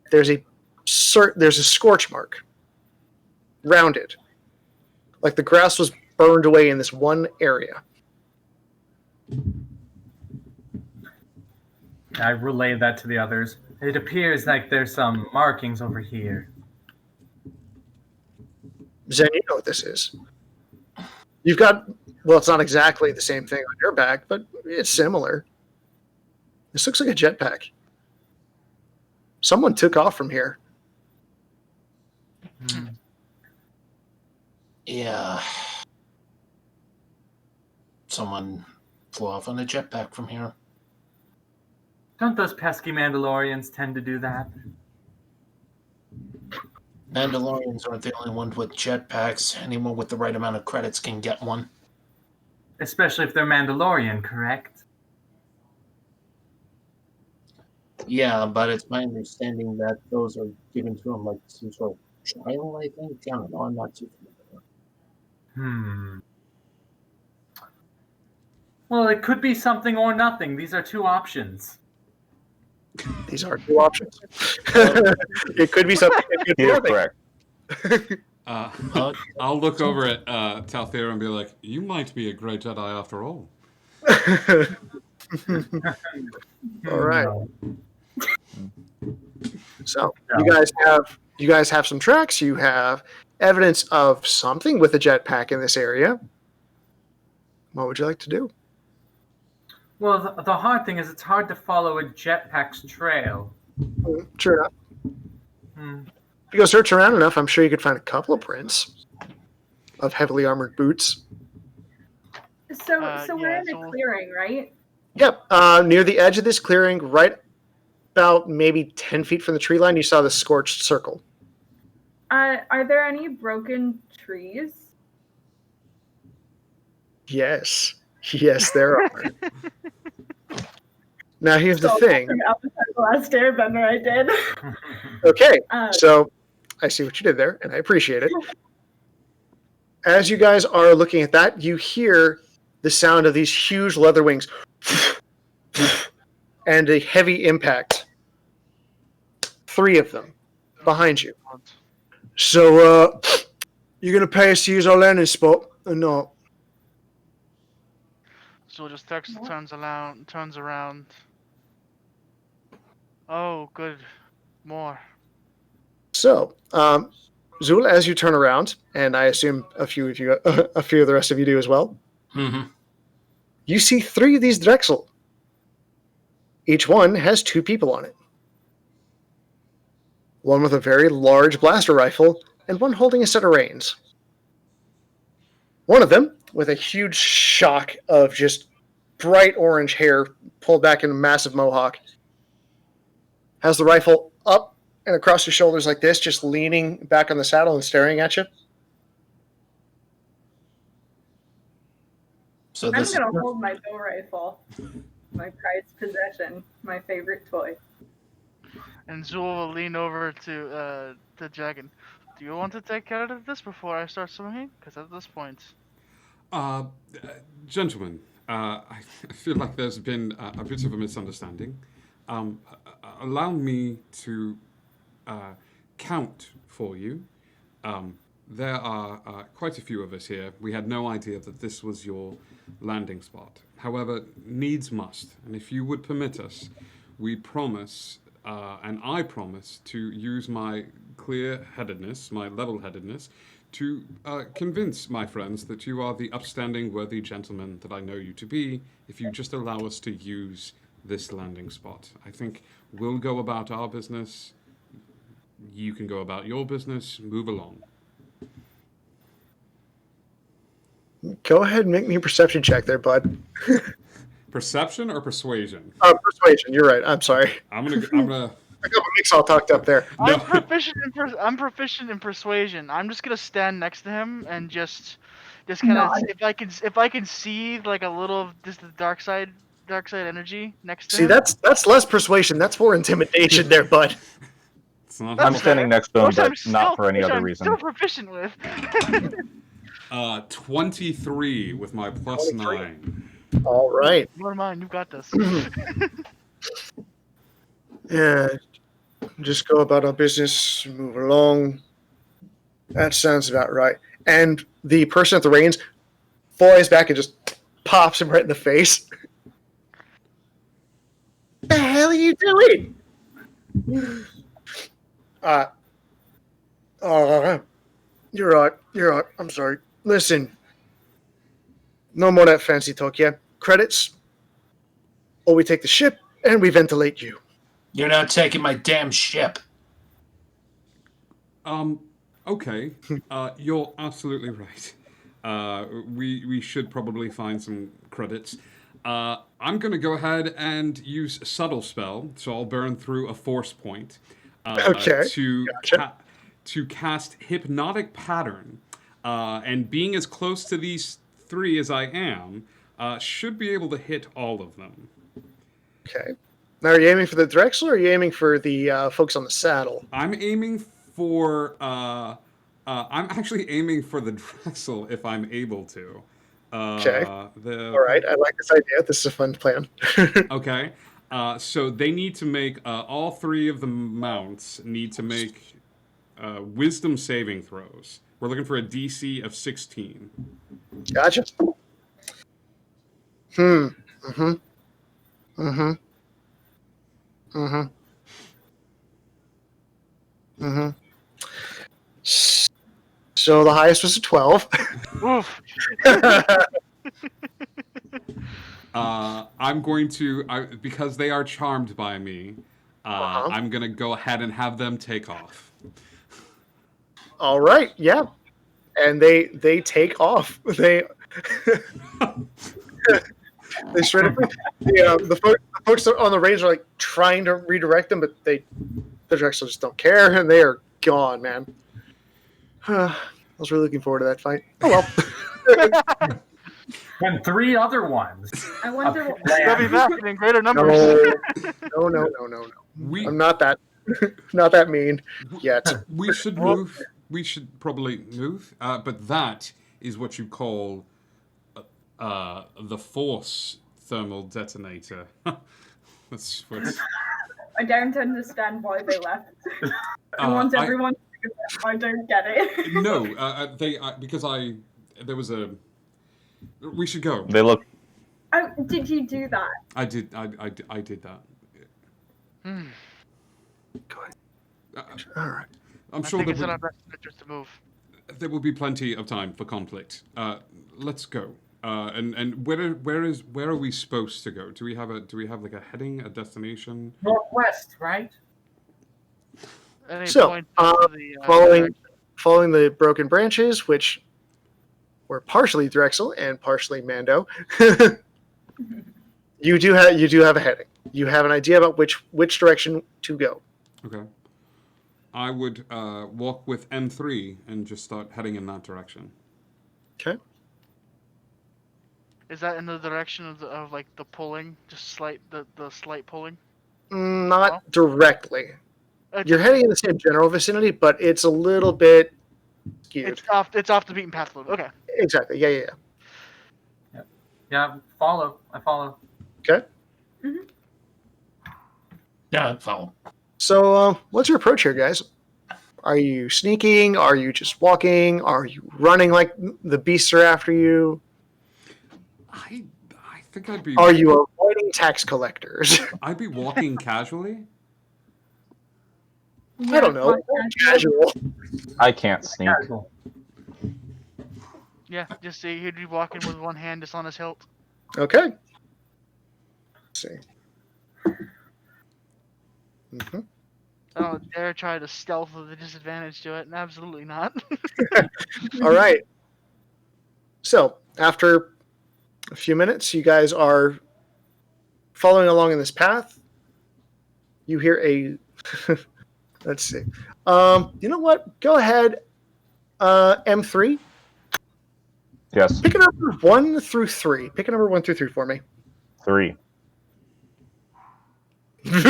There's a scorch mark, rounded, like the grass was burned away in this one area. I relayed that to the others. It appears like there's some markings over here. Zen, you know what this is. You've got, well, it's not exactly the same thing on your back, but it's similar. This looks like a jetpack. Someone took off from here. Yeah. Someone flew off on a jetpack from here. Don't those pesky Mandalorians tend to do that? Mandalorians aren't the only ones with jetpacks. Anyone with the right amount of credits can get one. Especially if they're Mandalorian, correct? Yeah, but it's my understanding that those are given to them like some sort of trial, I think. I don't know, I'm not too familiar. Well, it could be something or nothing. These are two options. These are two options. It could be something. It could be You're nothing. correct. I'll look over at Talthera and be like, "You might be a great Jedi after all." All right. So you guys have some tracks. You have evidence of something with a jetpack in this area. What would you like to do? Well, the hard thing is it's hard to follow a jetpack's trail. Sure enough. If you go search around enough, I'm sure you could find a couple of prints of heavily armored boots. So we're in a clearing, right? Yep. Near the edge of this clearing, right about maybe 10 feet from the tree line, you saw the scorched circle. Are there any broken trees? Yes. Yes, there are. Now, here's the thing. The last airbender I did. Okay, so I see what you did there, and I appreciate it. As you guys are looking at that, you hear the sound of these huge leather wings and a heavy impact. 3 of them behind you. So, you're going to pay us to use our landing spot or not? So just turns around. Oh, good. More. So, Zul, as you turn around, and I assume a few of the rest of you do as well, you see 3 of these Drexel. Each one has 2 people on it. One with a very large blaster rifle, and one holding a set of reins. One of them, with a huge shock of just bright orange hair pulled back in a massive mohawk, has the rifle up and across his shoulders like this, just leaning back on the saddle and staring at you. So I'm going to hold my bow rifle, my prized possession, my favorite toy. And Zul will lean over to Jagan. Do you want to take care of this before I start swinging? Because at this point... Gentlemen, I feel like there's been a bit of a misunderstanding. Allow me to count for you. There are quite a few of us here. We had no idea that this was your landing spot. However, needs must. And if you would permit us, we promise, and I promise, to use my clear-headedness, my level-headedness, to convince my friends that you are the upstanding, worthy gentleman that I know you to be, if you just allow us to use this landing spot. I think we'll go about our business, you can go about your business, move along. Go ahead and make me a perception check there, bud. Perception or persuasion? Persuasion, you're right, I'm sorry. I'm gonna I got my mix all talked up there. I'm proficient in persuasion. I'm just gonna stand next to him and just kind of if I can see like a little of just the dark side energy next to him. See, that's less persuasion. That's more intimidation there, bud. I'm standing next to him, but not for any other reason. I'm still proficient with. 23 with my plus 9. All right. Never mind, you got this. Yeah, just go about our business, move along. That sounds about right. And the person at the reins flies back and just pops him right in the face. What the hell are you doing? You're right. I'm sorry. Listen, no more of that fancy talk, yeah? Credits, or we take the ship, and we ventilate you. You're not taking my damn ship. Okay. You're absolutely right. We should probably find some credits. I'm going to go ahead and use subtle spell, so I'll burn through a force point. Okay, To gotcha. to cast hypnotic pattern, and being as close to these three as I am, should be able to hit all of them. Okay. Now, are you aiming for the Drexel, or are you aiming for the folks on the saddle? I'm aiming for. I'm actually aiming for the Drexel if I'm able to. Okay. All right. I like this idea. This is a fun plan. Okay. So they need to make all three of the mounts need to make wisdom saving throws. We're looking for a DC of 16. Gotcha. Mm-hmm. Mm-hmm. Mm-hmm. Mm-hmm. So the highest was a 12. Oof. I'm going to, because they are charmed by me, Uh-huh. I'm going to go ahead and have them take off. All right. Yeah. And they take off. They they straight up. The folks on the range are like trying to redirect them, but the Drexel just don't care, and they are gone, man. I was really looking forward to that fight. Oh well. And 3 other ones. I wonder what. They'll be back in greater numbers. No. I'm not that not that mean yet. We should move. We should probably move. But that is what you call the force thermal detonator. That's what. I don't understand why they left. I want everyone to do it. I don't get it. No, they because there was a. We should go. They look. Oh, did you do that? I did. I did that. Go ahead. All right. I'm sure I think it's in our best interest to move. there will be plenty of time for conflict. Let's go. And where are we supposed to go? Do we have like a heading, a destination? Northwest, right? So, following the broken branches, which were partially Drexel and partially Mando, you do have a heading. You have an idea about which direction to go. Okay. I would walk with M3 and just start heading in that direction. Okay. Is that in the direction of like the pulling, just the slight pulling? Not directly. You're heading in the same general vicinity, but it's a little bit skewed. It's off the beaten path a little bit. Okay. Exactly. Yeah. Yeah. I follow. Okay. Mm-hmm. Yeah, I follow. So, what's your approach here, guys? Are you sneaking? Are you just walking? Are you running like the beasts are after you? I think I'd be. Are you avoiding tax collectors? I'd be walking casually. I don't know. Casual. I can't sneak. Yeah, just see he'd be walking with one hand just on his hilt. Okay. Let's see. Mm-hmm. I don't dare try to stealth with a disadvantage to it. Absolutely not. All right. So, after a few minutes, you guys are following along in this path. You hear a... Let's see. You know what? Go ahead. M3. Yes. Pick a number 1 through 3. Pick a number 1 through 3 for me. 3. Thank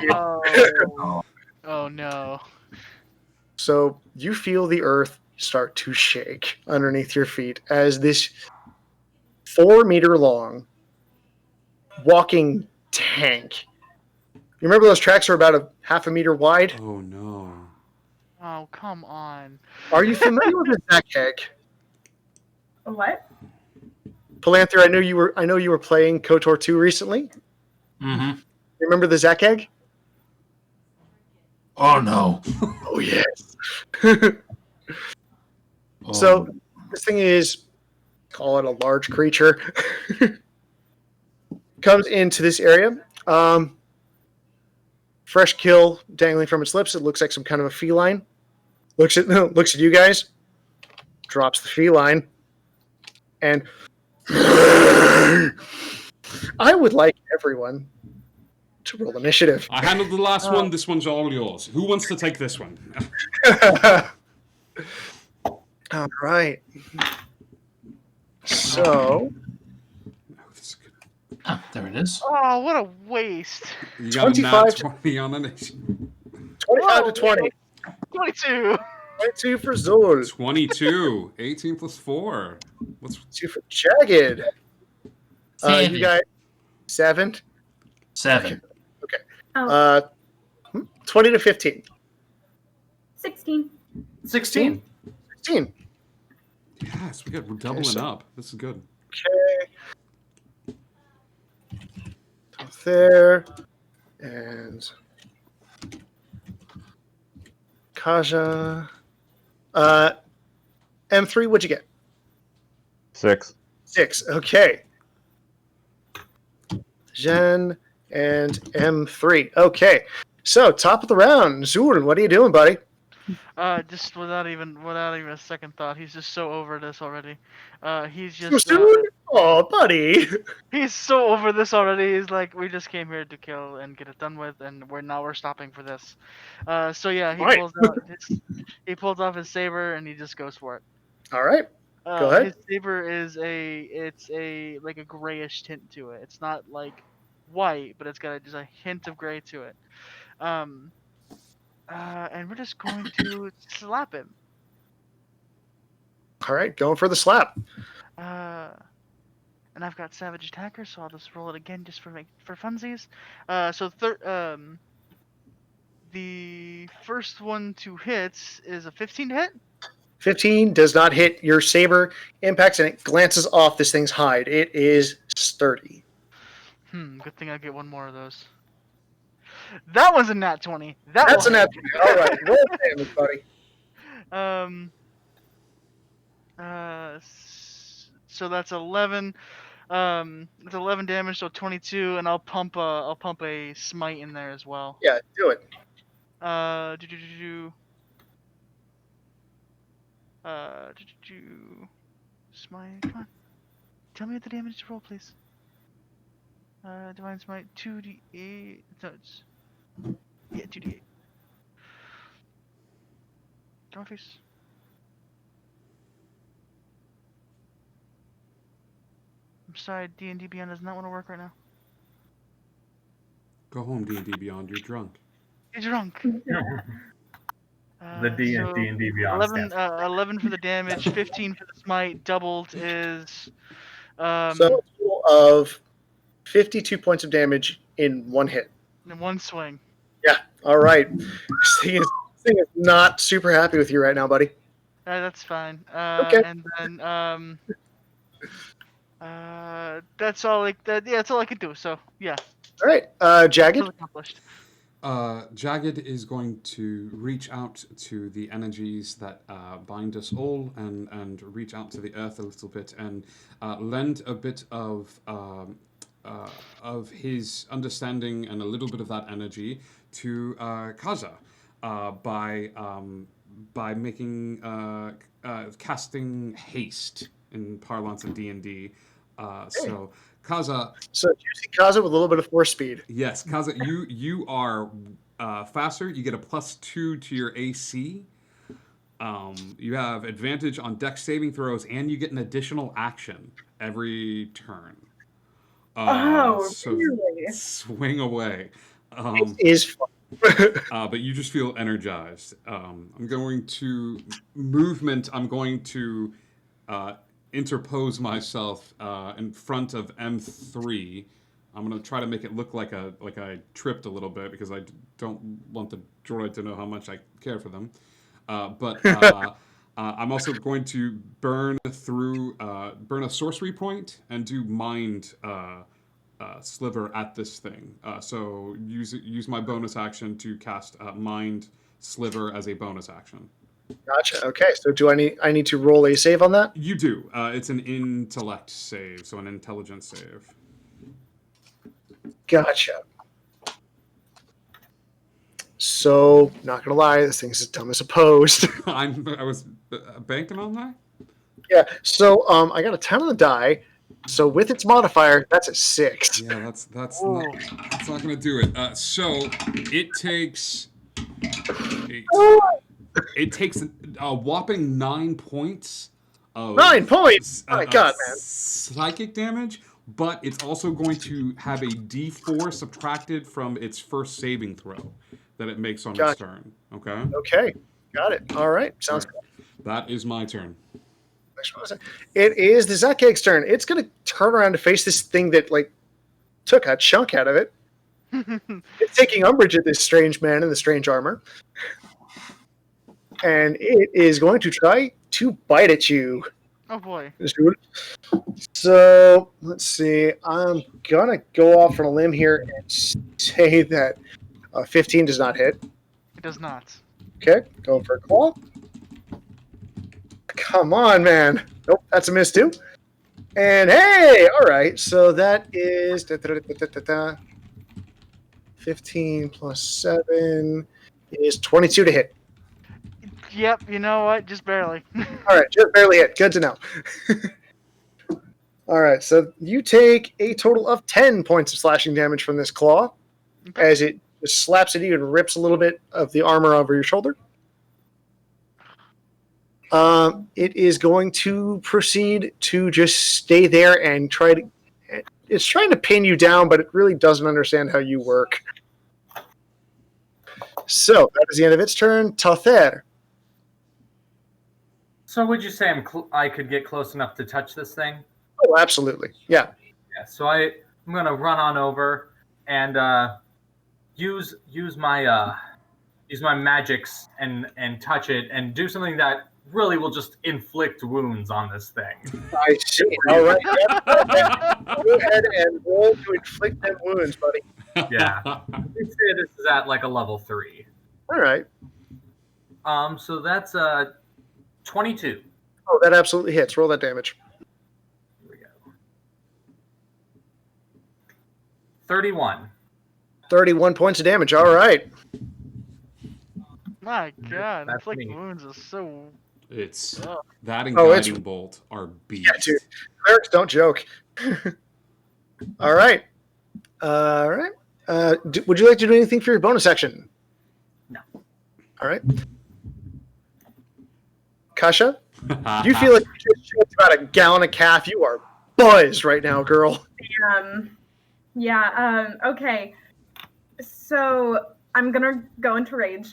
you. Oh no. So you feel the earth start to shake underneath your feet as this 4-meter long walking tank. You remember those tracks are about a half a meter wide? Oh no. Oh, come on. Are you familiar with the Zack egg? What? Palanthir, I know you were playing KOTOR 2 recently. Mm-hmm. Remember the Zack egg? Oh no. Oh yes. So this thing is, call it a large creature. comes into this area. Fresh kill dangling from its lips. It looks like some kind of a feline. Looks at you guys. Drops the feline. And I would like everyone to roll initiative. I handled the last one. This one's all yours. Who wants to take this one? All right. So, Ah, there it is. Oh, what a waste. You got a 25 nat 20 on it. 25 to 20. 22. 22 for Zul. 22. 18 plus 4. What's 2 for Jagged. Seven. You got 7. 7. Okay. Oh, 20 to 15. 16. 16. 16. Yes, we're doubling up. This is good. Okay. There. And Kaja. M3, what'd you get? 6. 6. Okay. Jen and M3. Okay. So, top of the round. Zul, what are you doing, buddy? Just without even a second thought, he's just so over this already. He's So just soon? Oh, buddy. he's so over this already. He's like, we just came here to kill and get it done with, and we're stopping for this. So yeah, Right. he pulls off his saber and he just goes for it. All right. Go ahead. His saber is like a grayish tint to it. It's not like white, but it's got just a hint of gray to it. And we're just going to slap him. All right. Going for the slap. And I've got Savage Attacker, so I'll just roll it again just for funsies. The first one to hit is a 15 to hit. 15 does not hit. Your saber impacts and it glances off this thing's hide. It is sturdy. Good thing I get one more of those. That one's a nat 20. That's a nat 20. All right. Roll damage, buddy. So that's 11. It's 11 damage, so 22, and I'll pump a smite in there as well. Yeah, do it. Smite. Come on. Tell me what the damage to roll, please. Divine smite 2d8. No, it's 2d8. Draw face. I'm sorry, D&D Beyond does not want to work right now. Go home, D&D Beyond. You're drunk. You're drunk. The D&D Beyond 11 for the damage, 15 for the smite, doubled is... So a total of 52 points of damage in one hit. In one swing. Yeah. All right. This thing is not super happy with you right now, buddy. That's fine. Okay. And then that's all that's all I could do. So yeah. All right. Jagged. Still accomplished. Jagged is going to reach out to the energies that bind us all and reach out to the earth a little bit and lend a bit of his understanding and a little bit of that energy to Kaza by making casting haste in parlance of D&D. So Kaza. So you see Kaza with a little bit of force speed. Yes, Kaza, you are faster. You get a +2 to your AC. You have advantage on Dex saving throws, and you get an additional action every turn. So really? swing away. It is fun. But you just feel energized. I'm going to interpose myself in front of M3. I'm going to try to make it look like I tripped a little bit because I don't want the droid to know how much I care for them. But I'm also going to burn a sorcery point and do mind sliver at this thing. So use my bonus action to cast mind sliver as a bonus action. Gotcha. Okay. So do I need to roll a save on that? You do. It's an intellect save, so an intelligence save. Gotcha. So, not gonna lie, this thing's as dumb as opposed. I was banking on that. Yeah. So, I got a 10 on the die. So with its modifier, that's a 6. Yeah, that's not gonna do it. So it takes a whopping 9 points of 9 points. Oh my God, man! Psychic damage, but it's also going to have a D4 subtracted from its first saving throw that it makes on its turn. Okay. Okay. Got it. All right. Sounds good. That is my turn. It is the Zatkeg's turn. It's going to turn around to face this thing that took a chunk out of it. It's taking umbrage at this strange man in the strange armor. And it is going to try to bite at you. Oh boy. So, let's see. I'm going to go off on a limb here and say that 15 does not hit. It does not. Okay, going for a claw. Come on, man. Nope, that's a miss too. And hey, all right. So that is 15 plus 7 is 22 to hit. Yep, you know what? Just barely. All right, just barely hit. Good to know. All right, so you take a total of 10 points of slashing damage from this claw as it just slaps at you and rips a little bit of the armor over your shoulder. It is going to proceed to just stay there and try to... It's trying to pin you down, but it really doesn't understand how you work. So, that is the end of its turn. Tather. So would you say I could get close enough to touch this thing? Oh, absolutely. Yeah. Yeah. So I'm gonna run on over and use my magics and touch it and do something that really will just inflict wounds on this thing. I see. All right. Go ahead and roll to inflict them wounds, buddy. Yeah. This is at like a level 3. All right. So that's 22. Oh, that absolutely hits. Roll that damage. Here we go. 31. 31 points of damage. All right. My God, That's inflicting me. wounds is so. It's Ugh. that and Oh, it's- guiding bolt are beat. Yeah, dude. Clerics don't joke. All right. All right. Would you like to do anything for your bonus action? No. All right. Kasha, you feel like you just choked about a gallon of calf. You are buzzed right now, girl. Okay. So I'm gonna go into rage.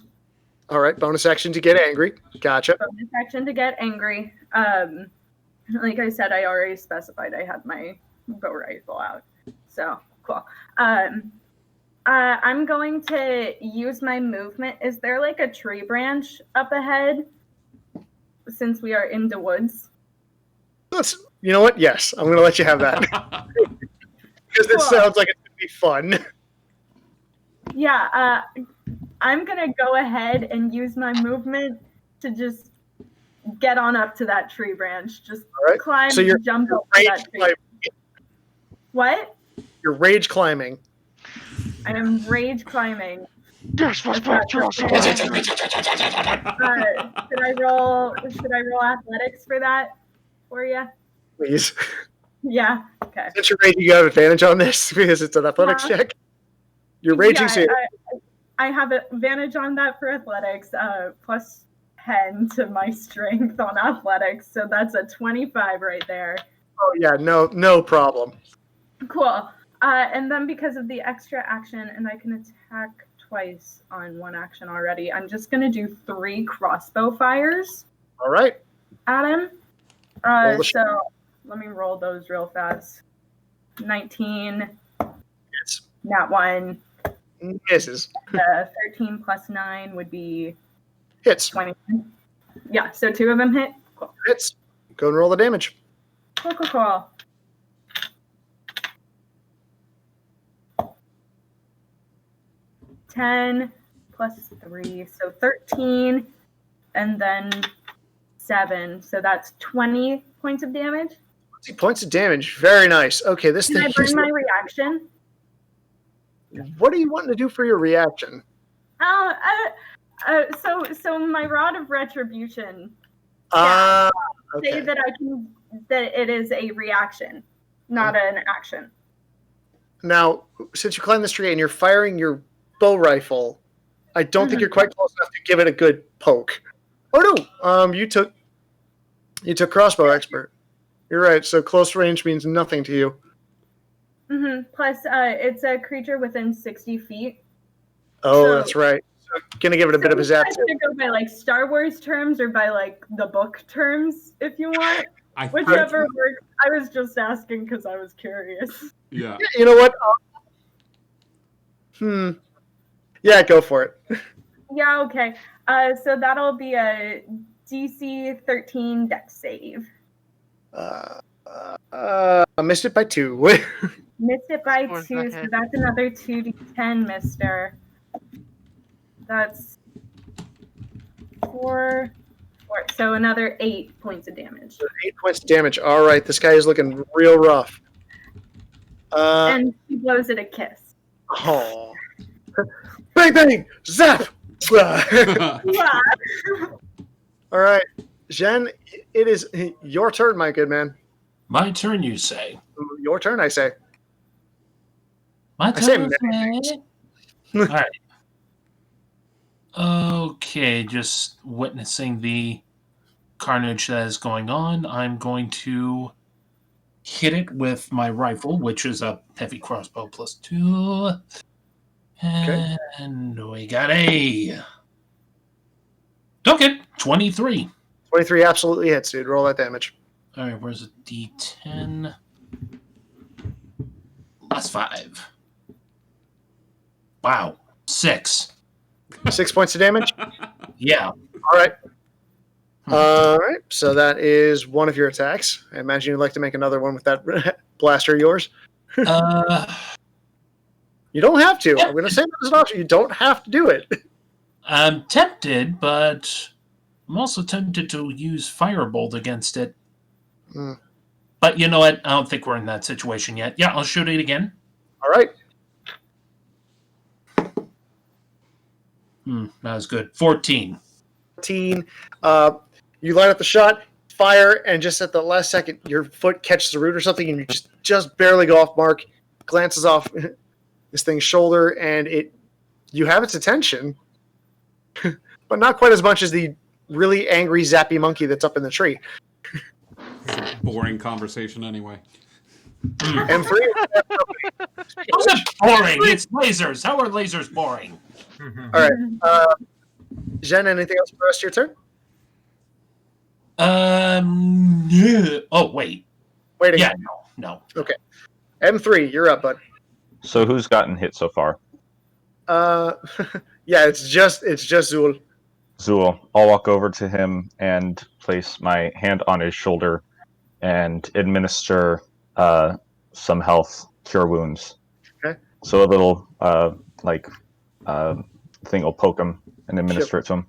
All right. Bonus action to get angry. Gotcha. Bonus action to get angry. Like I said, I already specified I had my bow rifle out. So cool. I'm going to use my movement. Is there like a tree branch up ahead? Since we are in the woods. You know what? Yes, I'm going to let you have that. Because this sounds like it's going to be fun. Yeah, I'm going to go ahead and use my movement to just get on up to that tree branch. Just climb So you're and jump up to that tree. What? You're rage climbing. I am rage climbing. Should I roll athletics for that for you? Please. Yeah. Okay. Since you're raging, you have advantage on this because it's an athletics check. You're raging, so I have advantage on that for athletics, plus 10 to my strength on athletics, so that's a 25 right there. Oh yeah, no problem. Cool. And then because of the extra action, and I can attack twice on one action already, I'm just going to do 3 crossbow fires. All right. At him. So let me roll those real fast. 19. Yes. Nat 1. Misses. 13 plus 9 would be Hits. 20. Yeah, so 2 of them hit. Cool. Hits. Go and roll the damage. Cool. 10 plus 3, so 13, and then 7, so that's 20 points of damage. 20 points of damage. Very nice. Okay, this Can thing. I burn my reaction? what are you wanting to do for your reaction? So my rod of retribution. Okay. Say that that it is a reaction, not an action. Now, since you climbed this tree and you're firing your bow rifle, I don't think you're quite close enough to give it a good poke. Oh no! You took crossbow expert. You're right. So close range means nothing to you. Plus, it's a creature within 60 feet. Oh, So- that's right. So gonna give it a bit of a zap. You guys want to go by like Star Wars terms or by like the book terms, if you want. Whichever works. I was just asking because I was curious. Yeah. You know what? Yeah, go for it. Yeah. Okay. So that'll be a DC 13 Dex save. Missed it by 2. Missed it by Of course, 2, okay. so that's another 2d10, mister. That's 4. So another 8 points of damage. 8 points of damage. All right, this guy is looking real rough. And he blows it a kiss. Oh. Bang, bang! Zap! Yeah. All right, Jen, it is your turn, my good man. My turn, you say? Your turn, I say. My I say turn, many you say? All right. Okay, just witnessing the carnage that is going on. I'm going to hit it with my rifle, which is a heavy crossbow +2. And we got a... Okay, 23. 23 absolutely hits, dude. Roll that damage. All right, where's a D10? +5. Wow, 6. 6 points of damage? Yeah. All right. All right, so that is one of your attacks. I imagine you'd like to make another one with that blaster of yours. You don't have to. I'm going to say that as an option. You don't have to do it. I'm tempted, but I'm also tempted to use Firebolt against it. But you know what? I don't think we're in that situation yet. Yeah, I'll shoot it again. All right. That was good. 14. 14. You line up the shot, fire, and just at the last second, your foot catches a root or something, and you just barely go off mark. Glances off this thing's shoulder, and you have its attention, but not quite as much as the really angry, zappy monkey that's up in the tree. Boring conversation anyway. M3. How's it boring? It's lasers. How are lasers boring? All right. Jen, anything else for the rest of your turn? Yeah. Oh, wait. Wait. Yeah, no. Okay. M3, you're up, bud. So who's gotten hit so far? Yeah, it's just Zul. Zool. I'll walk over to him and place my hand on his shoulder and administer some health cure wounds. Okay. So a little thing will poke him and administer it to him.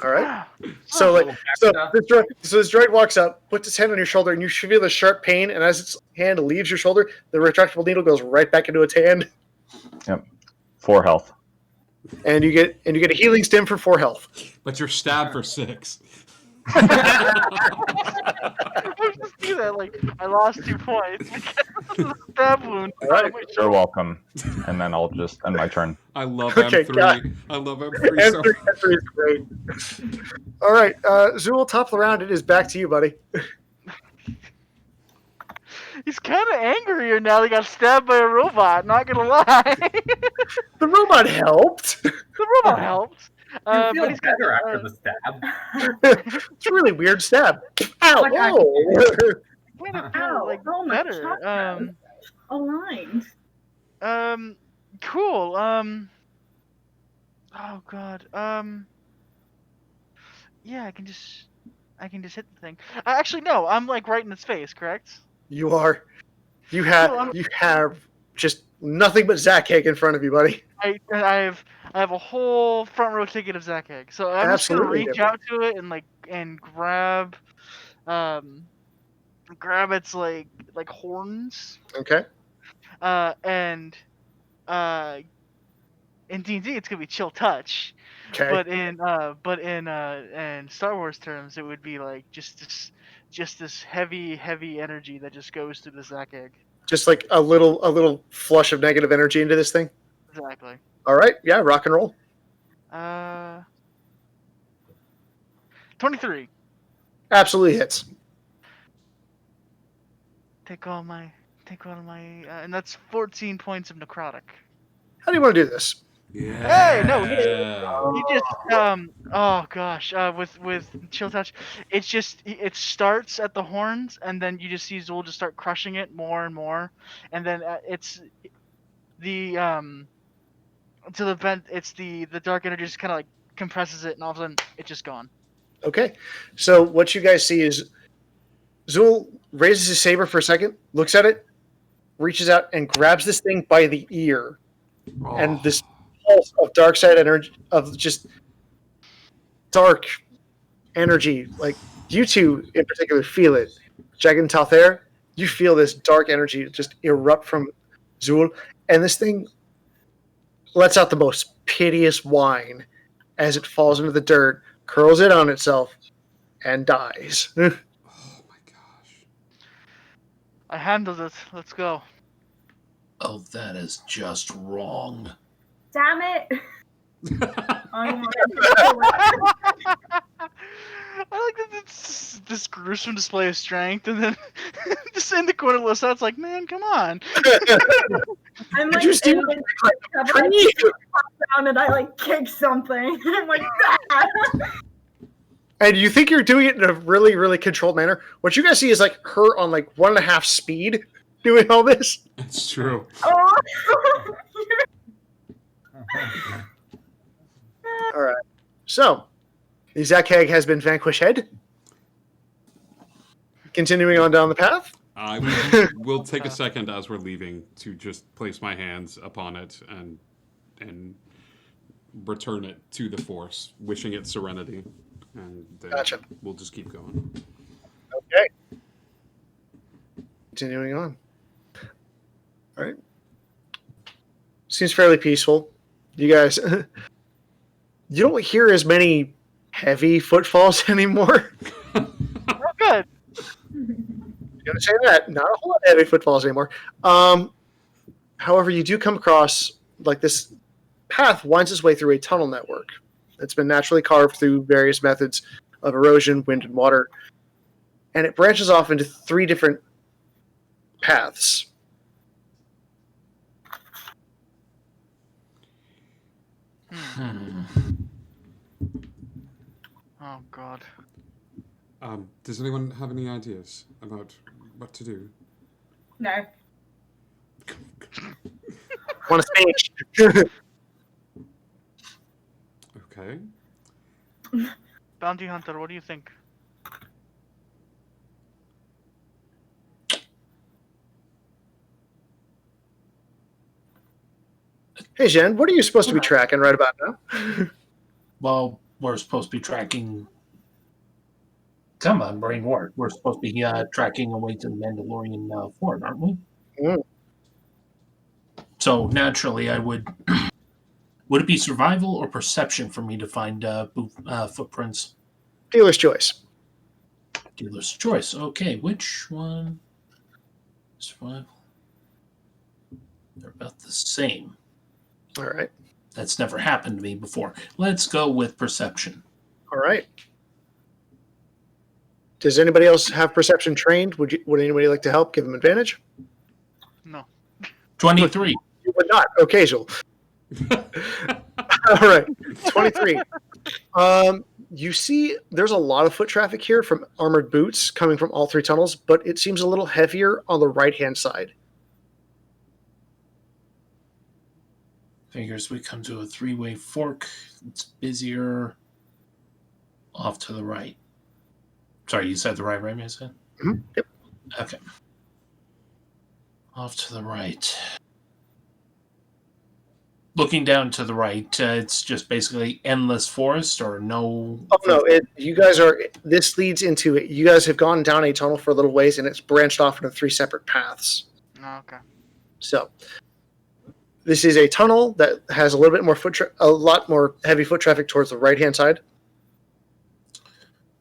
All right. So this droid walks up, puts his hand on your shoulder, and you feel the sharp pain. And as its hand leaves your shoulder, the retractable needle goes right back into its hand. Yep. 4 health. And you get a healing stim for 4 health. But you're stabbed for 6. I just do that. Like I lost 2 points because of the stab wound. All right. You're welcome. And then I'll just end my turn. I love Okay, M3. God. I love M3 so much. M3 is great. All right, Zool, top of the round. It is back to you, buddy. He's kind of angrier now. He got stabbed by a robot. Not gonna lie. The robot helped. The robot helped. You feel But he's got better after the stab. It's a really weird stab. Ow! Like I- Oh. kind of Ow, like oh my better. chakras. Aligned. Cool. Oh god. Yeah, I can just hit the thing. Actually, no. I'm like right in its face. Correct? You are. You have just nothing but Zach Hake in front of you, buddy. I have a whole front row ticket of Zach Egg. So I'm just gonna Absolutely, reach dude. out to it and grab its like horns. Okay. And in D&D it's gonna be chill touch, Okay. but in Star Wars terms it would be like just this heavy energy that just goes through the Zac egg. Just like a little flush of negative energy into this thing. Exactly. All right. Yeah. Rock and roll. 23. Absolutely hits. Take all my and that's 14 points of necrotic. How do you want to do this? Hey, no, you just oh gosh, with chill touch, it starts at the horns and then you just see Zool just start crushing it more and more, and then it's the to the vent, it's the dark energy just kind of like compresses it and all of a sudden it's just gone. Okay. So what you guys see is Zool raises his saber for a second, looks at it, reaches out and grabs this thing by the ear, and this pulse of dark side energy, of just dark energy, like you two in particular feel it. Jagged and Talthair, you feel this dark energy just erupt from Zool, and this thing lets out the most piteous whine as it falls into the dirt, curls it on itself, and dies. Oh my gosh. I handled it. Let's go. Oh, that is just wrong. Damn it! I'm I like that it's this gruesome display of strength, and then just in the corner, Lysatte's like, "Man, come on!" I'm Did like, you see in what the tree? down and I like kick something. I'm like, ah! And you think you're doing it in a really, really controlled manner. What you guys see is like her on like 1.5 speed doing all this. It's true. Oh. All right. So, the Zac Hag has been vanquished. Continuing on down the path. I will take a second as we're leaving to just place my hands upon it and return it to the Force, wishing it serenity, and then Gotcha. we'll just keep going. Okay. Continuing on. All right. Seems fairly peaceful. You guys, you don't hear as many heavy footfalls anymore. Oh, good. I'm gonna say that. Not a whole lot of heavy footfalls anymore. However, you do come across like this path winds its way through a tunnel network that's been naturally carved through various methods of erosion, wind, and water, and it branches off into 3 different paths. Oh God. Does anyone have any ideas about what to do? No. Want a stage? Okay. Bounty Hunter, what do you think? Hey, Jen, what are you supposed to be tracking right about now? Well, we're supposed to be tracking. Come on, brain work. We're supposed to be tracking away to the Mandalorian fort, aren't we? Mm. So naturally, I would. Would it be survival or perception for me to find footprints? Dealer's choice. Dealer's choice. Okay, which one? Survival. They're about the same. All right. That's never happened to me before. Let's go with perception. All right. Does anybody else have perception trained? Would anybody like to help? Give them advantage? No. 23. You would not. Occasional. All right. 23. You see there's a lot of foot traffic here from armored boots coming from all 3 tunnels, but it seems a little heavier on the right-hand side. Figures we come to a 3-way fork. It's busier off to the right. Sorry, you said the right, Mason? Mm-hmm. Yep. Okay. Off to the right. Looking down to the right, it's just basically endless forest or no... Oh, no. You guys are... This leads into it. You guys have gone down a tunnel for a little ways, and it's branched off into 3 separate paths. Oh, okay. So, This is a tunnel that has a little bit more a lot more heavy foot traffic towards the right hand side.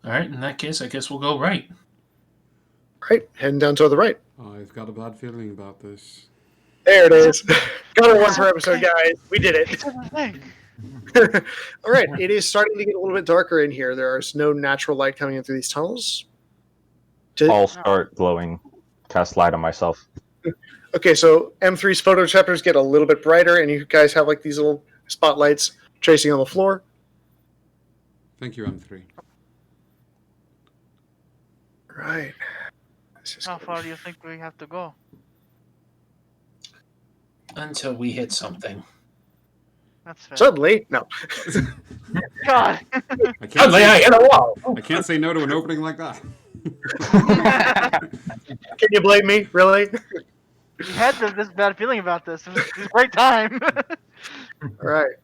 All right, in that case, I guess we'll go right. Right, heading down to the right. I've got a bad feeling about this. There it is. Got it one per episode, guys. We did it. All right, it is starting to get a little bit darker in here. There is no natural light coming in through these tunnels. I'll start glowing, cast light on myself. Okay, so M3's photoreceptors get a little bit brighter, and you guys have like these little spotlights tracing on the floor. Thank you, M3. Right. How far do you think we have to go? Until we hit something. That's fair. Suddenly, no. God. Suddenly I hit a wall. I can't say no to an opening like that. Can you blame me? Really? We had this bad feeling about this. It was a great time. All right.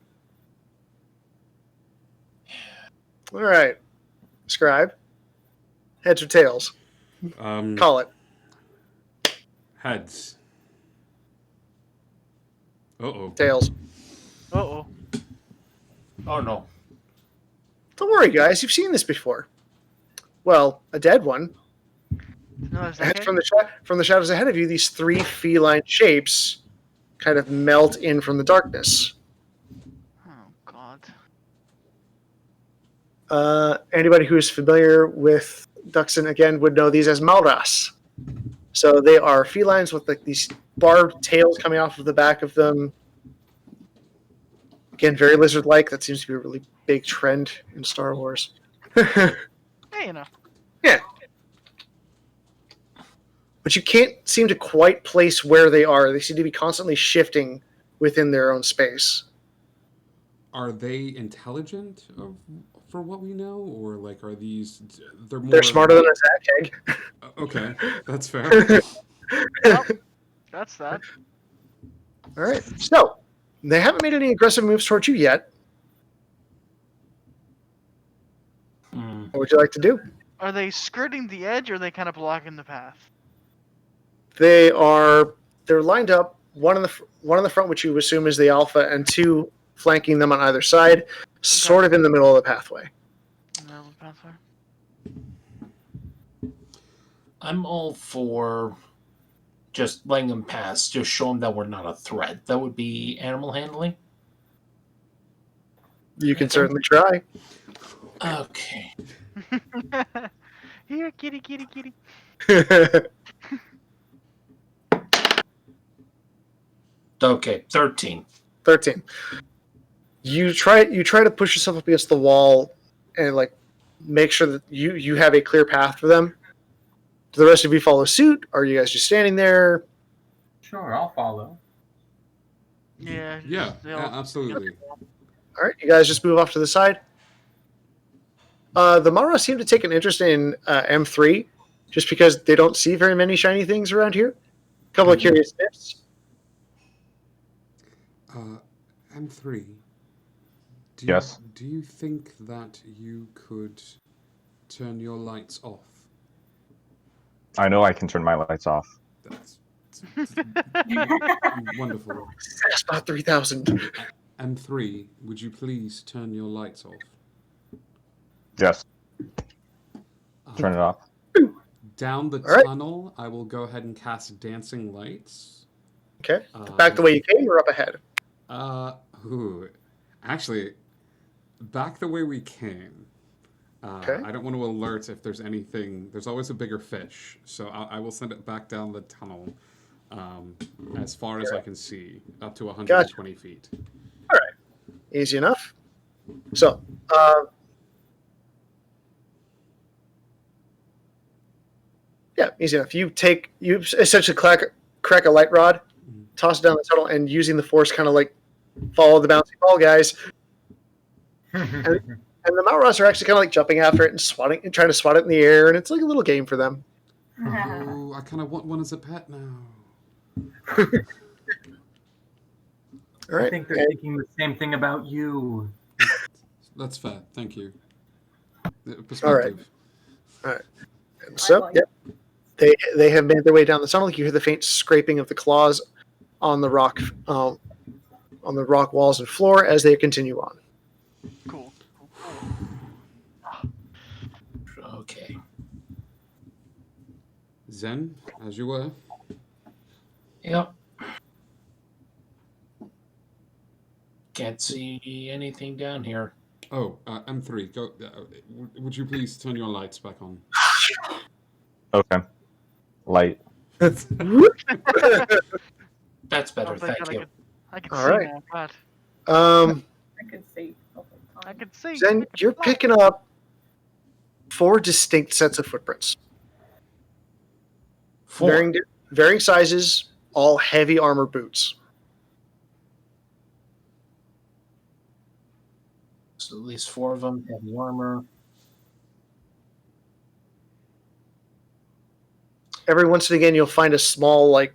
All right. Scribe. Heads or tails? Call it. Heads. Uh-oh. Tails. Uh-oh. Oh, no. Don't worry, guys. You've seen this before. Well, a dead one. No, And from the shadows ahead of you, these three feline shapes kind of melt in from the darkness. Oh, God. Anybody who is familiar with Dxun, again, would know these as Malras. So they are felines with like these barbed tails coming off of the back of them. Again, very lizard-like. That seems to be a really big trend in Star Wars. Hey, you know. Yeah. But you can't seem to quite place where they are. They seem to be constantly shifting within their own space. Are they intelligent for what we know? Or, like, are these... They're smarter than a Zach egg. Okay, that's fair. Well, that's that. All right. So, they haven't made any aggressive moves towards you yet. What would you like to do? Are they skirting the edge, or are they kind of blocking the path? They're lined up, one in the front, which you assume is the alpha, and two flanking them on either side, sort of in the middle of the pathway. Middle of the pathway. I'm all for just letting them pass. Just show them that we're not a threat. That would be animal handling. You can certainly try. Okay. Here, kitty, kitty, kitty. Okay, 13. 13. You try to push yourself up against the wall and like make sure that you have a clear path for them. Do the rest of you follow suit? Or are you guys just standing there? Sure, I'll follow. Yeah. Yeah, absolutely. All right, you guys just move off to the side. The Mara seem to take an interest in M3 just because they don't see very many shiny things around here. A couple of curious sniffs. M3. Yes. Do you think that you could turn your lights off? I know I can turn my lights off. That's wonderful. That's about 3,000. M3, would you please turn your lights off? Yes. Turn it off. Down the All right. tunnel, I will go ahead and cast Dancing Lights. Okay. Back the way you came or up ahead? Actually, back the way we came. Okay. I don't want to alert if there's anything. There's always a bigger fish, so I will send it back down the tunnel as far as I can see, up to 120 feet. All right. Easy enough. So, yeah, easy enough. You essentially crack a light rod, toss it down the tunnel, and using the force kind of like follow the bouncy ball guys. And the Malras are actually kind of like jumping after it and swatting and trying to swat it in the air, and it's like a little game for them. Oh, I kind of want one as a pet now. All right. I think they're thinking the same thing about you. That's fair. Thank you. All right. All right. And so, yeah, they have made their way down the tunnel. You hear the faint scraping of the claws on the rock on the rock walls and floor as they continue on. Cool. Okay. Zen, as you were. Yep. Can't see anything down here. Oh, M3, go. Would you please turn your lights back on? Okay. Light. That's better, Oh, thank God, you. I can All see right. now. God. I can see. I can see. Zen, you're picking up 4 distinct sets of footprints. 4. Varying sizes, all heavy armor boots. So at least 4 of them, heavy armor. Every once and again, you'll find a small like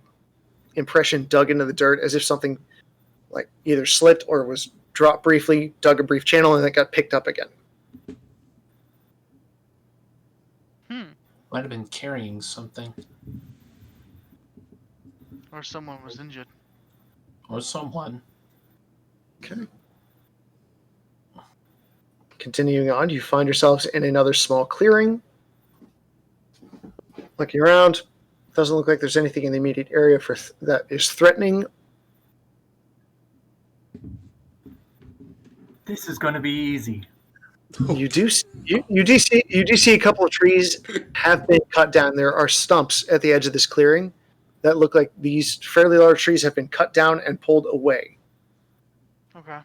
impression dug into the dirt, as if something like either slipped or was dropped briefly, dug a brief channel, and then got picked up again. Might have been carrying something. Or someone was injured. Or someone. Okay. Continuing on, you find yourselves in another small clearing. Looking around, doesn't look like there's anything in the immediate area that is threatening. This is going to be easy. You do see a couple of trees have been cut down. There are stumps at the edge of this clearing that look like these fairly large trees have been cut down and pulled away. Okay.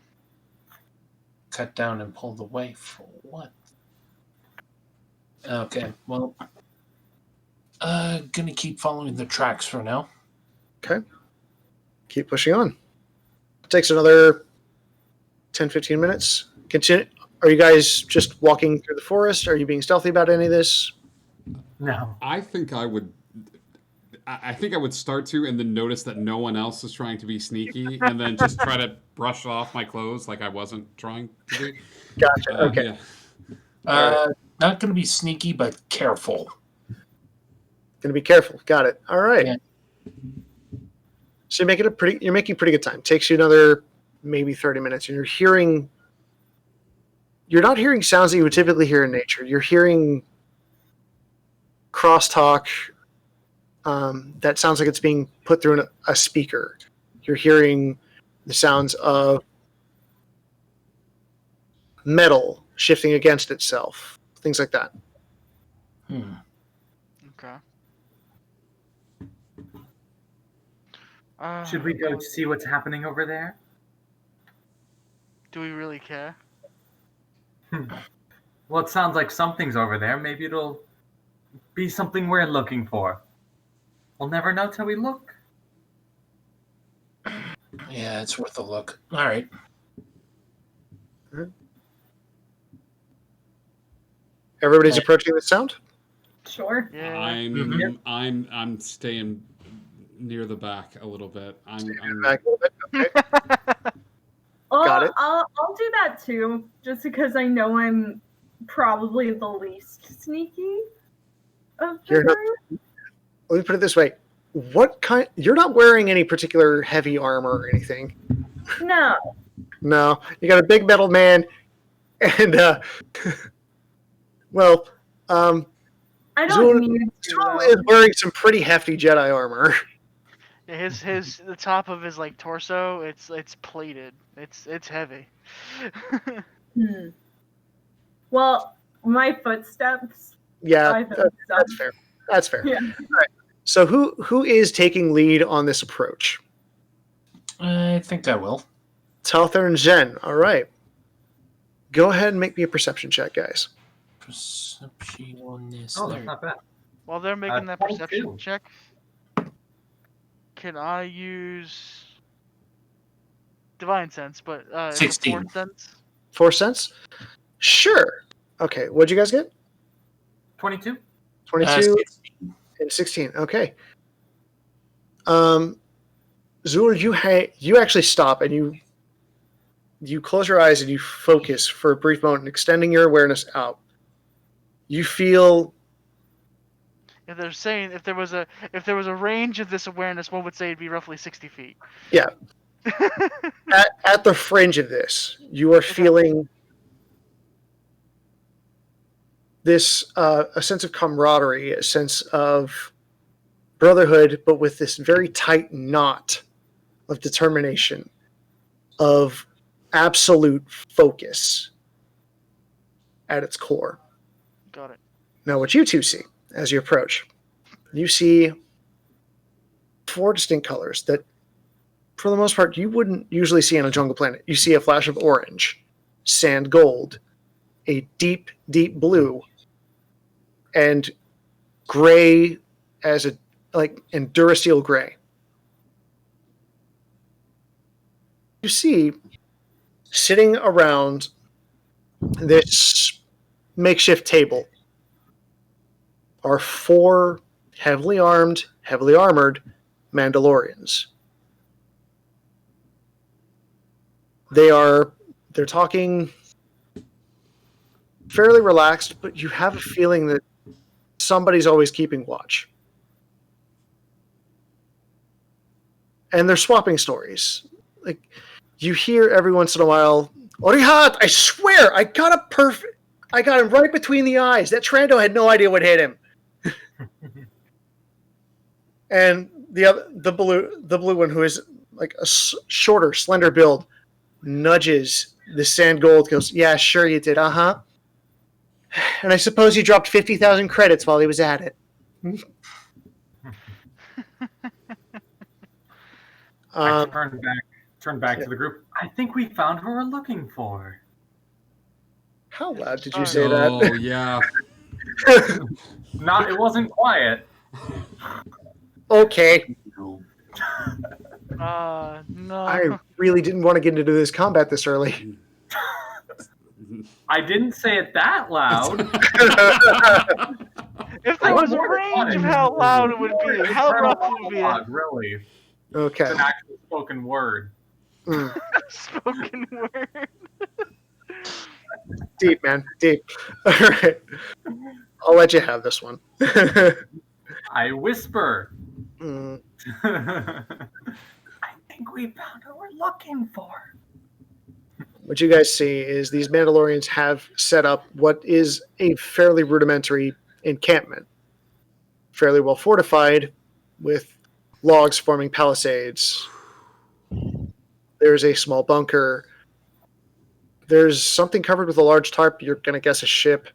Cut down and pulled away for what? Okay, well, gonna keep following the tracks for now. Okay. Keep pushing on. It takes another 10, 15 minutes. Continue. Are you guys just walking through the forest? Are you being stealthy about any of this? No. I think I would start to, and then notice that no one else is trying to be sneaky, and then just try to brush off my clothes like I wasn't trying to be. Gotcha. Okay. Yeah. Not gonna be sneaky, but careful. Gonna be careful. Got it. All right. Yeah. So you're making pretty good time. Takes you another maybe 30 minutes, and you're not hearing sounds that you would typically hear in nature. You're hearing crosstalk that sounds like it's being put through a speaker. You're hearing the sounds of metal shifting against itself, things like that. Okay. Should we go see what's happening over there? Do we really care? Well, it sounds like something's over there. Maybe it'll be something we're looking for. We'll never know till we look. Yeah, it's worth a look. All right. Everybody's approaching the sound? Sure. Yeah. I'm staying near the back a little bit. I'm Back a little bit. Okay. Well, Got it. I'll do that too, just because I know I'm probably the least sneaky of the You're not- group. Let me put it this way. You're not wearing any particular heavy armor or anything. No. No. You got a big metal man and well, I don't Zul need to. is wearing some pretty hefty Jedi armor. Yeah, the top of his like torso, it's plated. It's heavy. Well, my footsteps. Yeah, I think that's fair. That's fair. Yeah. All right. So who is taking lead on this approach? I think I will. Talther and Zen. All right. Go ahead and make me a perception check, guys. Perception on this. Oh, there. that's not bad. While they're making that perception 22. check, can I use divine sense? But is it 16. fourth sense? 4 cents? Sure. Okay. What'd you guys get? 22? 22 16. and 16. Okay. Zul, you actually stop and you close your eyes and you focus for a brief moment, extending your awareness out. You feel If they're saying if there was a range of this awareness, one would say it'd be roughly 60 feet. Yeah. at the fringe of this, you are feeling this a sense of camaraderie, a sense of brotherhood, but with this very tight knot of determination, of absolute focus at its core. Got it. Now, what you two see as you approach, you see 4 distinct colors that, for the most part, you wouldn't usually see on a jungle planet. You see a flash of orange, sand gold, a deep, deep blue, and gray as a and Durasteel gray. You see, sitting around this makeshift table are 4 heavily armed, heavily armored Mandalorians. They're talking fairly relaxed, but you have a feeling that somebody's always keeping watch. And they're swapping stories. Like, you hear every once in a while, Orihat, I swear, I got him right between the eyes. That Trando had no idea what hit him. And the blue one, who is like a shorter, slender build, nudges the sand gold, goes, yeah, sure you did, uh-huh. And I suppose you dropped 50,000 credits while he was at it. I turn back to the group. I think we found who we're looking for. How loud did you say that? Oh, yeah. It wasn't quiet. Okay. No. I really didn't want to get into this combat this early. I didn't say it that loud. If there was a range of how loud it would be, how rough it would be. Really. Okay. It's an actual spoken word. Spoken word. Deep, man. Deep. All right. I'll let you have this one. I whisper. Mm. I think we found what we're looking for. What you guys see is these Mandalorians have set up what is a fairly rudimentary encampment. Fairly well fortified, with logs forming palisades. There's a small bunker. There's something covered with a large tarp. You're going to guess a ship.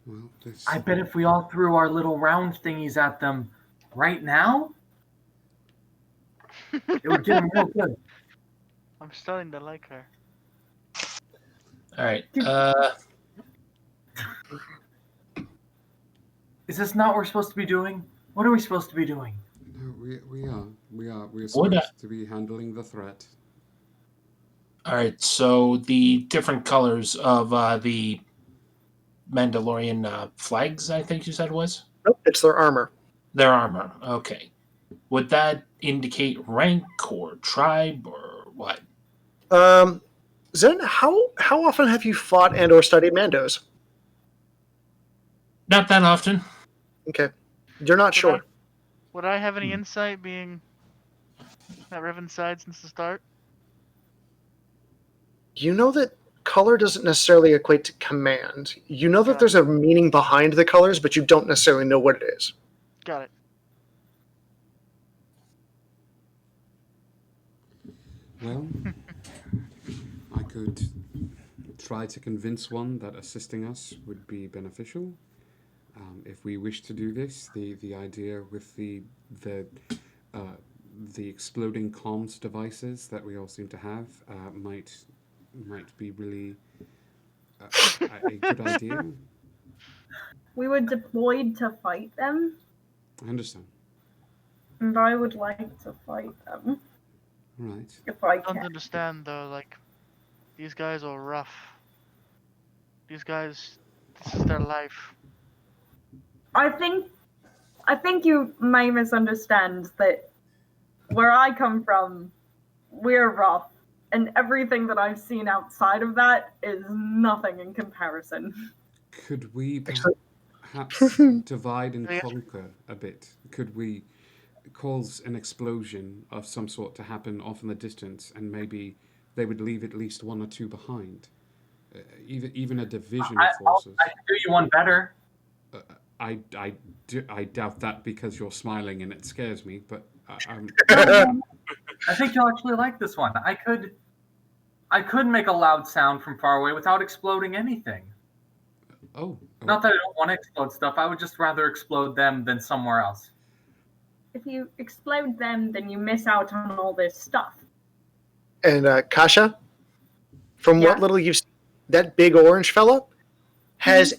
Well, I bet if we all threw our little round thingies at them right now, it would get them real good. I'm starting to like her. All right. Is this not what we're supposed to be doing? What are we supposed to be doing? No, we are supposed to be handling the threat. All right. So the different colors of the Mandalorian flags, I think you said was? Nope, it's their armor. Their armor. Okay. Would that indicate rank or tribe or what? Zen, how often have you fought and or studied Mandos? Not that often. Okay. You're not sure. Would I have any insight being at Revan's side since the start? You know that color doesn't necessarily equate to command. You know that there's a meaning behind the colors, but you don't necessarily know what it is. Got it. Well, I could try to convince one that assisting us would be beneficial. If we wish to do this, the idea with the exploding comms devices that we all seem to have might be really a good idea. We were deployed to fight them, I understand. and I would like to fight them. Right. If I don't can. understand though, like, these guys are rough. These guys, this is their life. I think you may misunderstand that where I come from, we're rough, and everything that I've seen outside of that is nothing in comparison. Could we? perhaps divide and conquer a bit? Could we cause an explosion of some sort to happen off in the distance, and maybe they would leave at least one or two behind? Even a division of forces. I can do you one better. I doubt that because you're smiling and it scares me, but I think you'll actually like this one. I could make a loud sound from far away without exploding anything. Oh. Not that I don't want to explode stuff. I would just rather explode them than somewhere else. If you explode them, then you miss out on all this stuff. And Kasha, from what little you've seen, that big orange fella has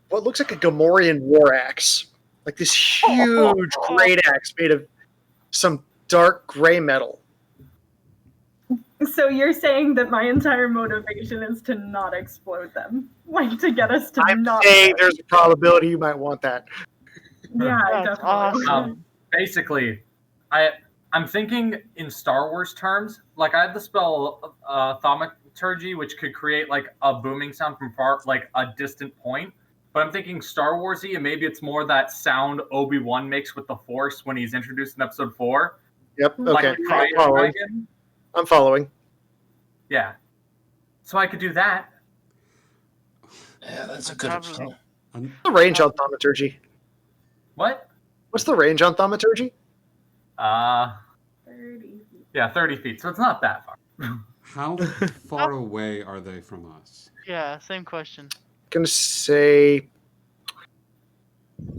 what looks like a Gamorrean war axe. Like this huge great axe made of some dark gray metal. So you're saying that my entire motivation is to not explode them? Like, to get us to not... I'm saying there's a probability you might want that. Yeah, That's definitely. awesome. Basically, I'm thinking in Star Wars terms. Like, I have the spell Thaumaturgy, which could create like a booming sound from far, like a distant point. But I'm thinking Star Warsy, and maybe it's more that sound Obi-Wan makes with the Force when he's introduced in Episode 4. Yep. Like Okay. a Cryo Dragon. I'm following. Yeah. So I could do that. Yeah, that's a good option. What's the range on Thaumaturgy? What? What's the range on Thaumaturgy? 30. Yeah, 30 feet. So it's not that far. How far away are they from us? Yeah, same question. Gonna say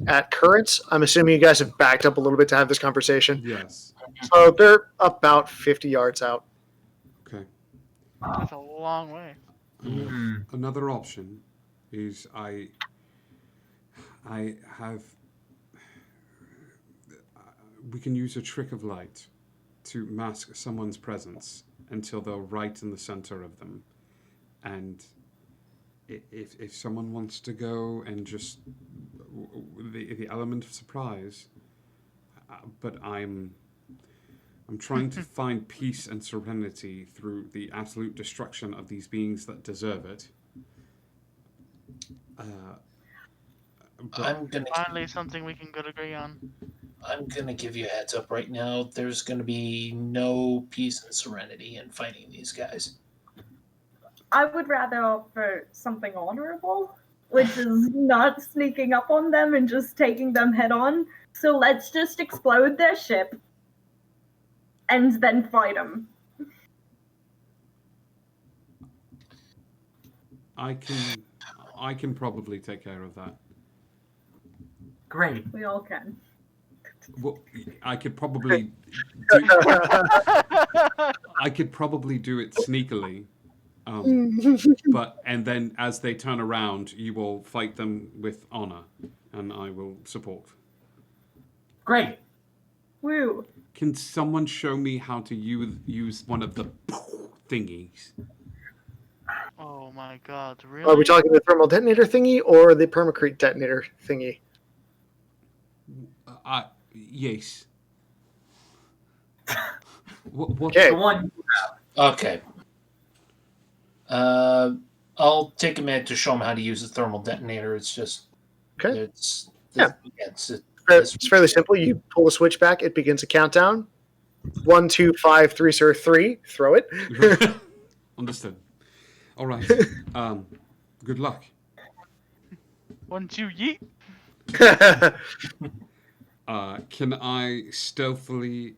at currents. I'm assuming you guys have backed up a little bit to have this conversation. Yes. So they're about 50 yards out. Okay. That's a long way. Another option is I have. We can use a trick of light to mask someone's presence until they're right in the center of them, and if someone wants to go and just the element of surprise, but I'm trying to find peace and serenity through the absolute destruction of these beings that deserve it. Finally, something we can agree on. I'm gonna give you a heads up right now. There's gonna be no peace and serenity in fighting these guys. I would rather offer something honorable, which is not sneaking up on them and just taking them head on. So let's just explode their ship and then fight them. I can probably take care of that. Great. We all can. Well, I could probably do it sneakily. And then as they turn around, you will fight them with honor, and I will support. Great. Woo. Can someone show me how to use one of the thingies? Oh my god, really? Are we talking the thermal detonator thingy or the permacrete detonator thingy? Yes. What Okay. The one. Okay. I'll take a minute to show them how to use the thermal detonator. It's just it's fairly simple. You pull the switch back, it begins a countdown. 1, 2, 5, 3, sir, 3. Throw it. Understood. All right. Good luck. 1, 2, yeet. Can I stealthily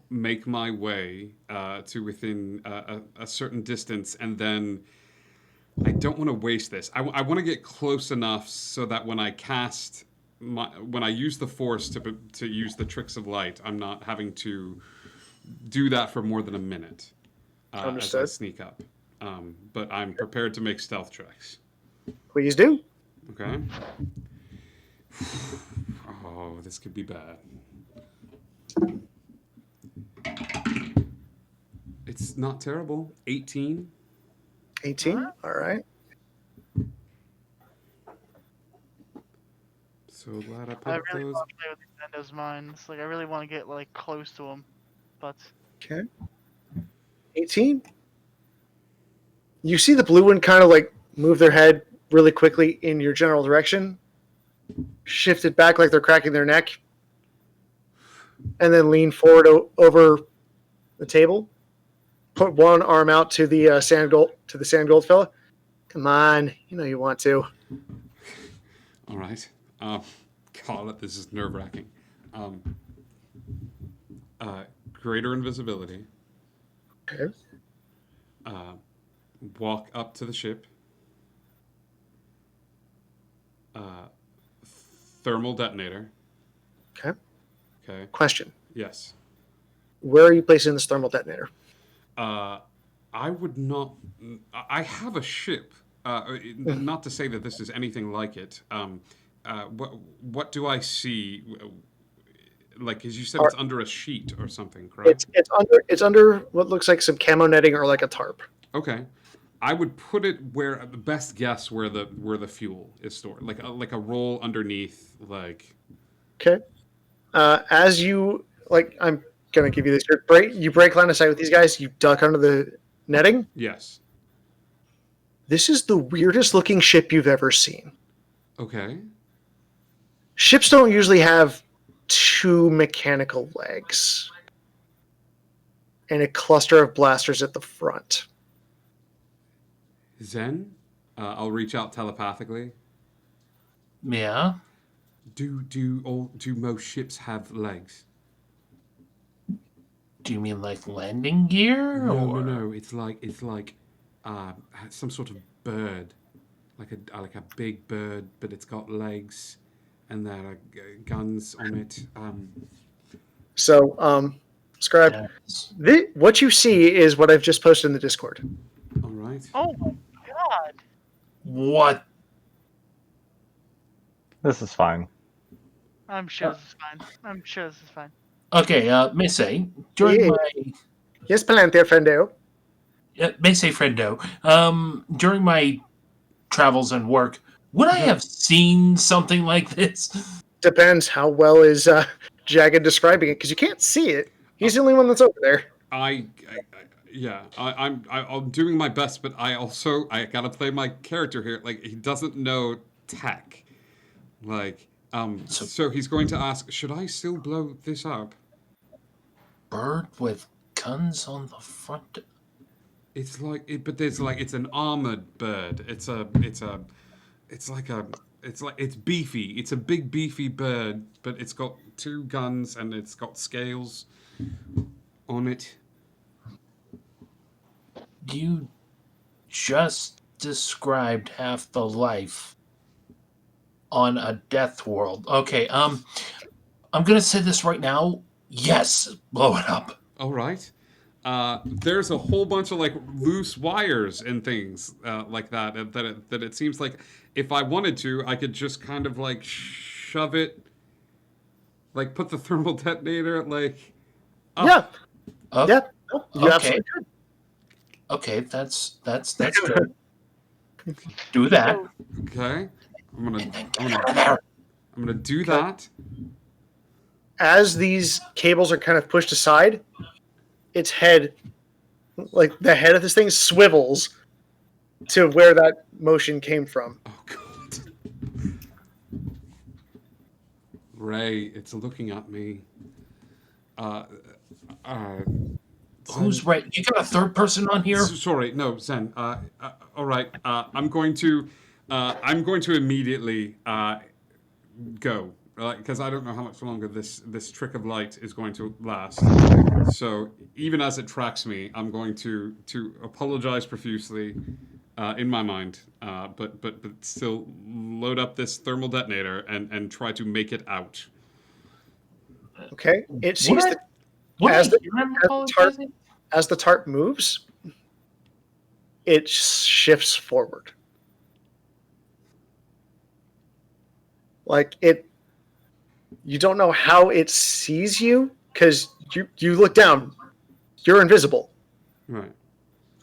make my way to within a certain distance, and then I don't want to waste this. I want to get close enough so that when I cast when I use the force to use the tricks of light, I'm not having to do that for more than a minute as I sneak up. But I'm prepared to make stealth checks. Please do. Okay. Oh, this could be bad. It's not terrible. 18. 18. All right. So glad I put I up really those. want to play with Nintendo's minds. Like, I really want to get like close to him, but Okay. 18. You see the blue one kind of like move their head really quickly in your general direction, shift it back like they're cracking their neck, and then lean forward over the table. Put one arm out to the sand gold fella. Come on, you know you want to. All right. God, this is nerve-wracking. Greater invisibility. Okay. Walk up to the ship. Thermal detonator. Okay. Okay. Question. Yes. Where are you placing this thermal detonator? I would not. I have a ship. Not to say that this is anything like it. What do I see? Like, as you said, it's under a sheet or something, correct? It's under what looks like some camo netting or like a tarp. Okay. I would put it where the best guess where the fuel is stored, like a roll underneath, like. Okay. As you I'm gonna give you this. You break line of sight with these guys. You duck under the netting. Yes. This is the weirdest looking ship you've ever seen. Okay. Ships don't usually have two mechanical legs and a cluster of blasters at the front. Zen, I'll reach out telepathically. Yeah. Do most ships have legs? Do you mean like landing gear? No. It's like some sort of bird, like a big bird, but it's got legs, and there are guns on it. So, Scribe, Yes. what you see is what I've just posted in the Discord. All right. Oh my god. What? This is fine. I'm sure this is fine. Okay, Missy, during Yeah. my Yes, Palantir Friendo. Missy Friendo, during my travels and work, would I have seen something like this? Depends how well is Jagged describing it, because you can't see it. He's the only one that's over there. I'm doing my best, but I gotta play my character here. Like, he doesn't know tech. Like, so he's going to ask, should I still blow this up? Bird with guns on the front. It's an armored bird. It's beefy. It's a big beefy bird, but it's got two guns and it's got scales on it. You just described half the life on a death world. Okay, I'm gonna say this right now. Yes, blow it up. All right. There's a whole bunch of like loose wires and things like that that it seems like if I wanted to, I could just kind of like shove it, like put the thermal detonator like up. Yeah. Okay. Yeah. You Okay. absolutely could. Okay, that's good. Do that. Okay. I'm And then get out of there. gonna do that. As these cables are kind of pushed aside, its head, like the head of this thing, swivels to where that motion came from. Oh god. Ray, it's looking at me. Who's right? You got a third person on here? Sorry, no, Zen. All right. I'm going to immediately go, because I don't know how much longer this trick of light is going to last. So even as it tracks me, I'm going to apologize profusely in my mind, but still load up this thermal detonator and try to make it out. Okay? It sees What? the What as is the- I'm as the apologizing? as the tarp moves, it shifts forward. Like you don't know how it sees you because you look down, you're invisible. Right.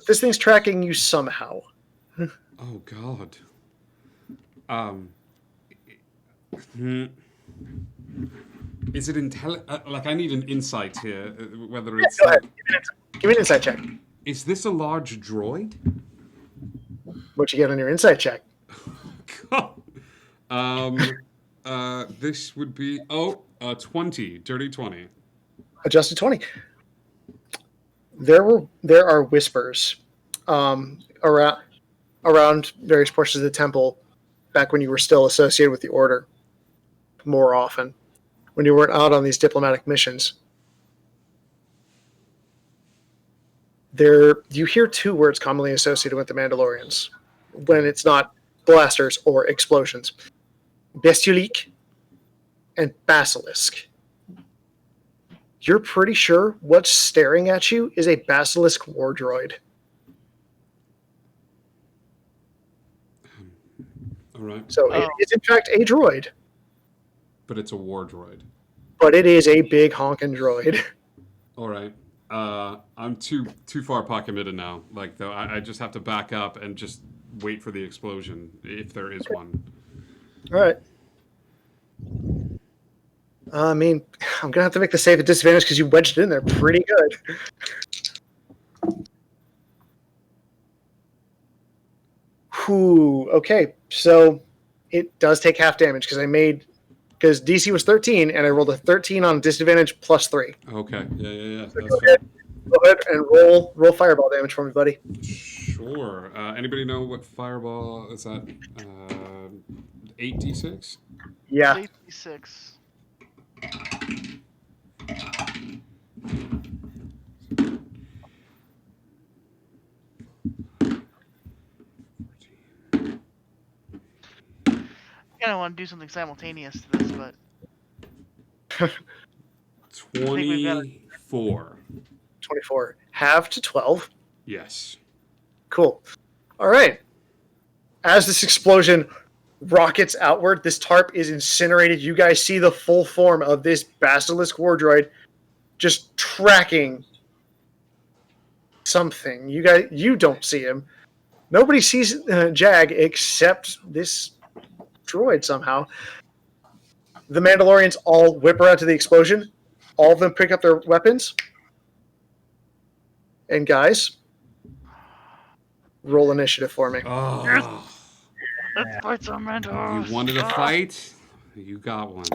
This thing's tracking you somehow. Oh god. Is it like I need an insight here, whether it's Go ahead. like, Give me an insight check. is this a large droid? What you get on your insight check? This would be 20, dirty 20. Adjusted 20. There are whispers around various portions of the temple back when you were still associated with the Order more often, when you weren't out on these diplomatic missions. You hear two words commonly associated with the Mandalorians when it's not blasters or explosions: Bestialique and Basilisk. You're pretty sure what's staring at you is a Basilisk war droid. All right. So it is in fact a droid, But it's a war droid. but it is a big honking droid. All right. I'm too far pot committed now. Like, though, I just have to back up and just wait for the explosion, if there is one. All right. I mean, I'm gonna have to make the save at disadvantage because you wedged it in there pretty good. Whew. Okay, so it does take half damage because DC was 13 and I rolled a 13 on disadvantage plus 3. Okay. Yeah. So That's go ahead and roll fireball damage for me, buddy. Sure. Anybody know what fireball is that? 8d6? Yeah. 86. I kind of want to do something simultaneous to this, but 24. 24. Half to 12. Yes. Cool. All right. As this explosion rockets outward, this tarp is incinerated. You guys see the full form of this Basilisk war droid just tracking something. You don't see him. Nobody sees Jag except this droid somehow. The Mandalorians all whip around to the explosion. All of them pick up their weapons. And guys, roll initiative for me. Oh, let's fight some Mandos. you wanted a fight? You got one.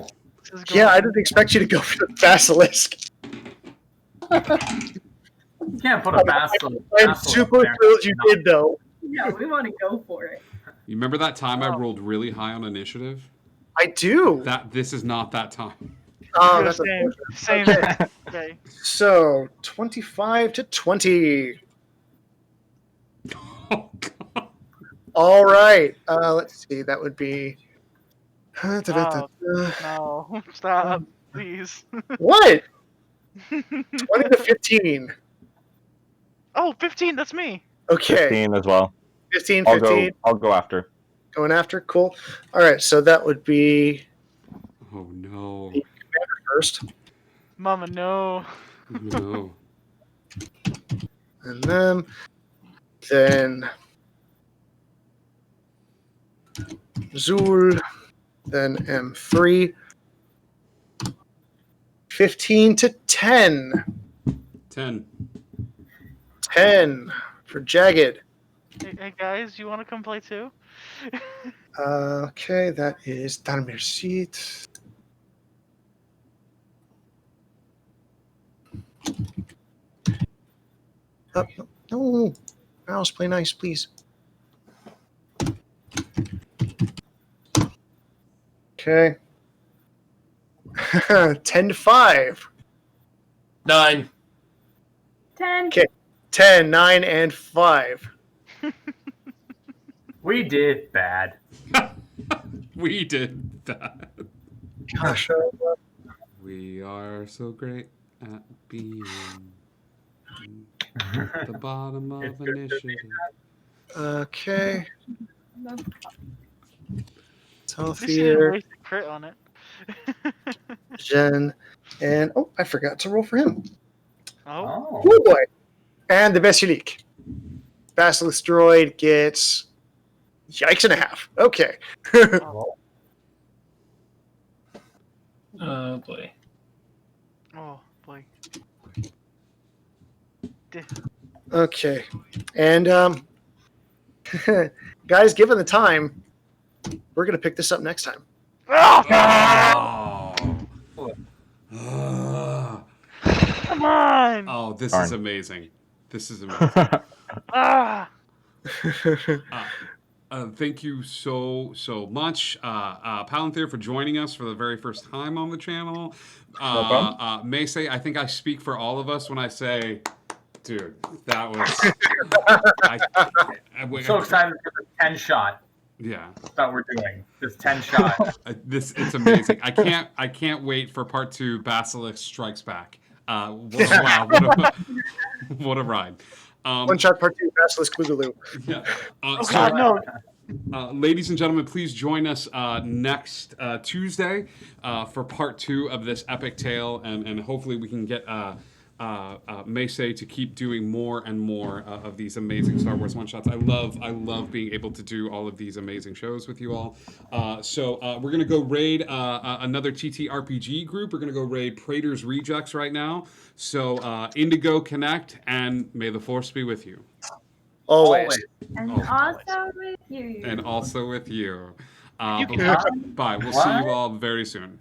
Yeah, I didn't expect you to go for the Basilisk. You can't put a basilisk. I'm super thrilled you did, though. Yeah, we want to go for it. You remember that time I rolled really high on initiative? I do. This is not that time. Oh, that's same. okay. Okay. So 25 to 20. Oh, God. All right. Let's see. That would be. No, stop, please. What? 20 to 15. Oh, 15, that's me. Okay. 15 as well. 15, I'll 15. I'll go after. Going after. Cool. All right. So that would be. Oh, no. The commander first. Mama, no. No. And then Zul, then M3. 15 to 10. 10. 10 for Jagged. Hey guys, you want to come play too? Okay, that is Darmersit. No. Mouse, play nice, please. Okay. 10 to 5. 9. 10. Okay. 10, 9, and 5. We did bad. We did that. Gosh. We are so great at being at the bottom of initiative. Okay. At least you didn't Tothier, waste a crit on it. Jen, and I forgot to roll for him. Oh. Oh boy. And the Basilisk. Basilisk droid gets yikes and a half. Okay. Oh boy. Oh boy. Okay. And guys, given the time, we're gonna pick this up next time. Oh, Oh. come on! Oh, this Darn. is amazing. This is amazing. Ah! Thank you so much, Palantir, for joining us for the very first time on the channel. No problem. Macy, I think I speak for all of us when I say, dude, that was. I'm so excited for the 10 shot Yeah. that we're doing. This 10 shot. It's amazing. I can't wait for part 2. Basilisk Strikes Back. Wow, what a ride. One shot part 2, Basilisk Boogaloo. Yeah. Oh God, no! Ladies and gentlemen, please join us next Tuesday for part 2 of this epic tale, and hopefully we can get Macy to keep doing more and more of these amazing Star Wars one-shots. I love being able to do all of these amazing shows with you all. So we're going to go raid another TTRPG group. We're going to go raid Praetor's Rejects right now. So Indigo Connect, and may the Force be with you. Always. And Oh. also with you. And also with you. You can- Bye. We'll see you all very soon.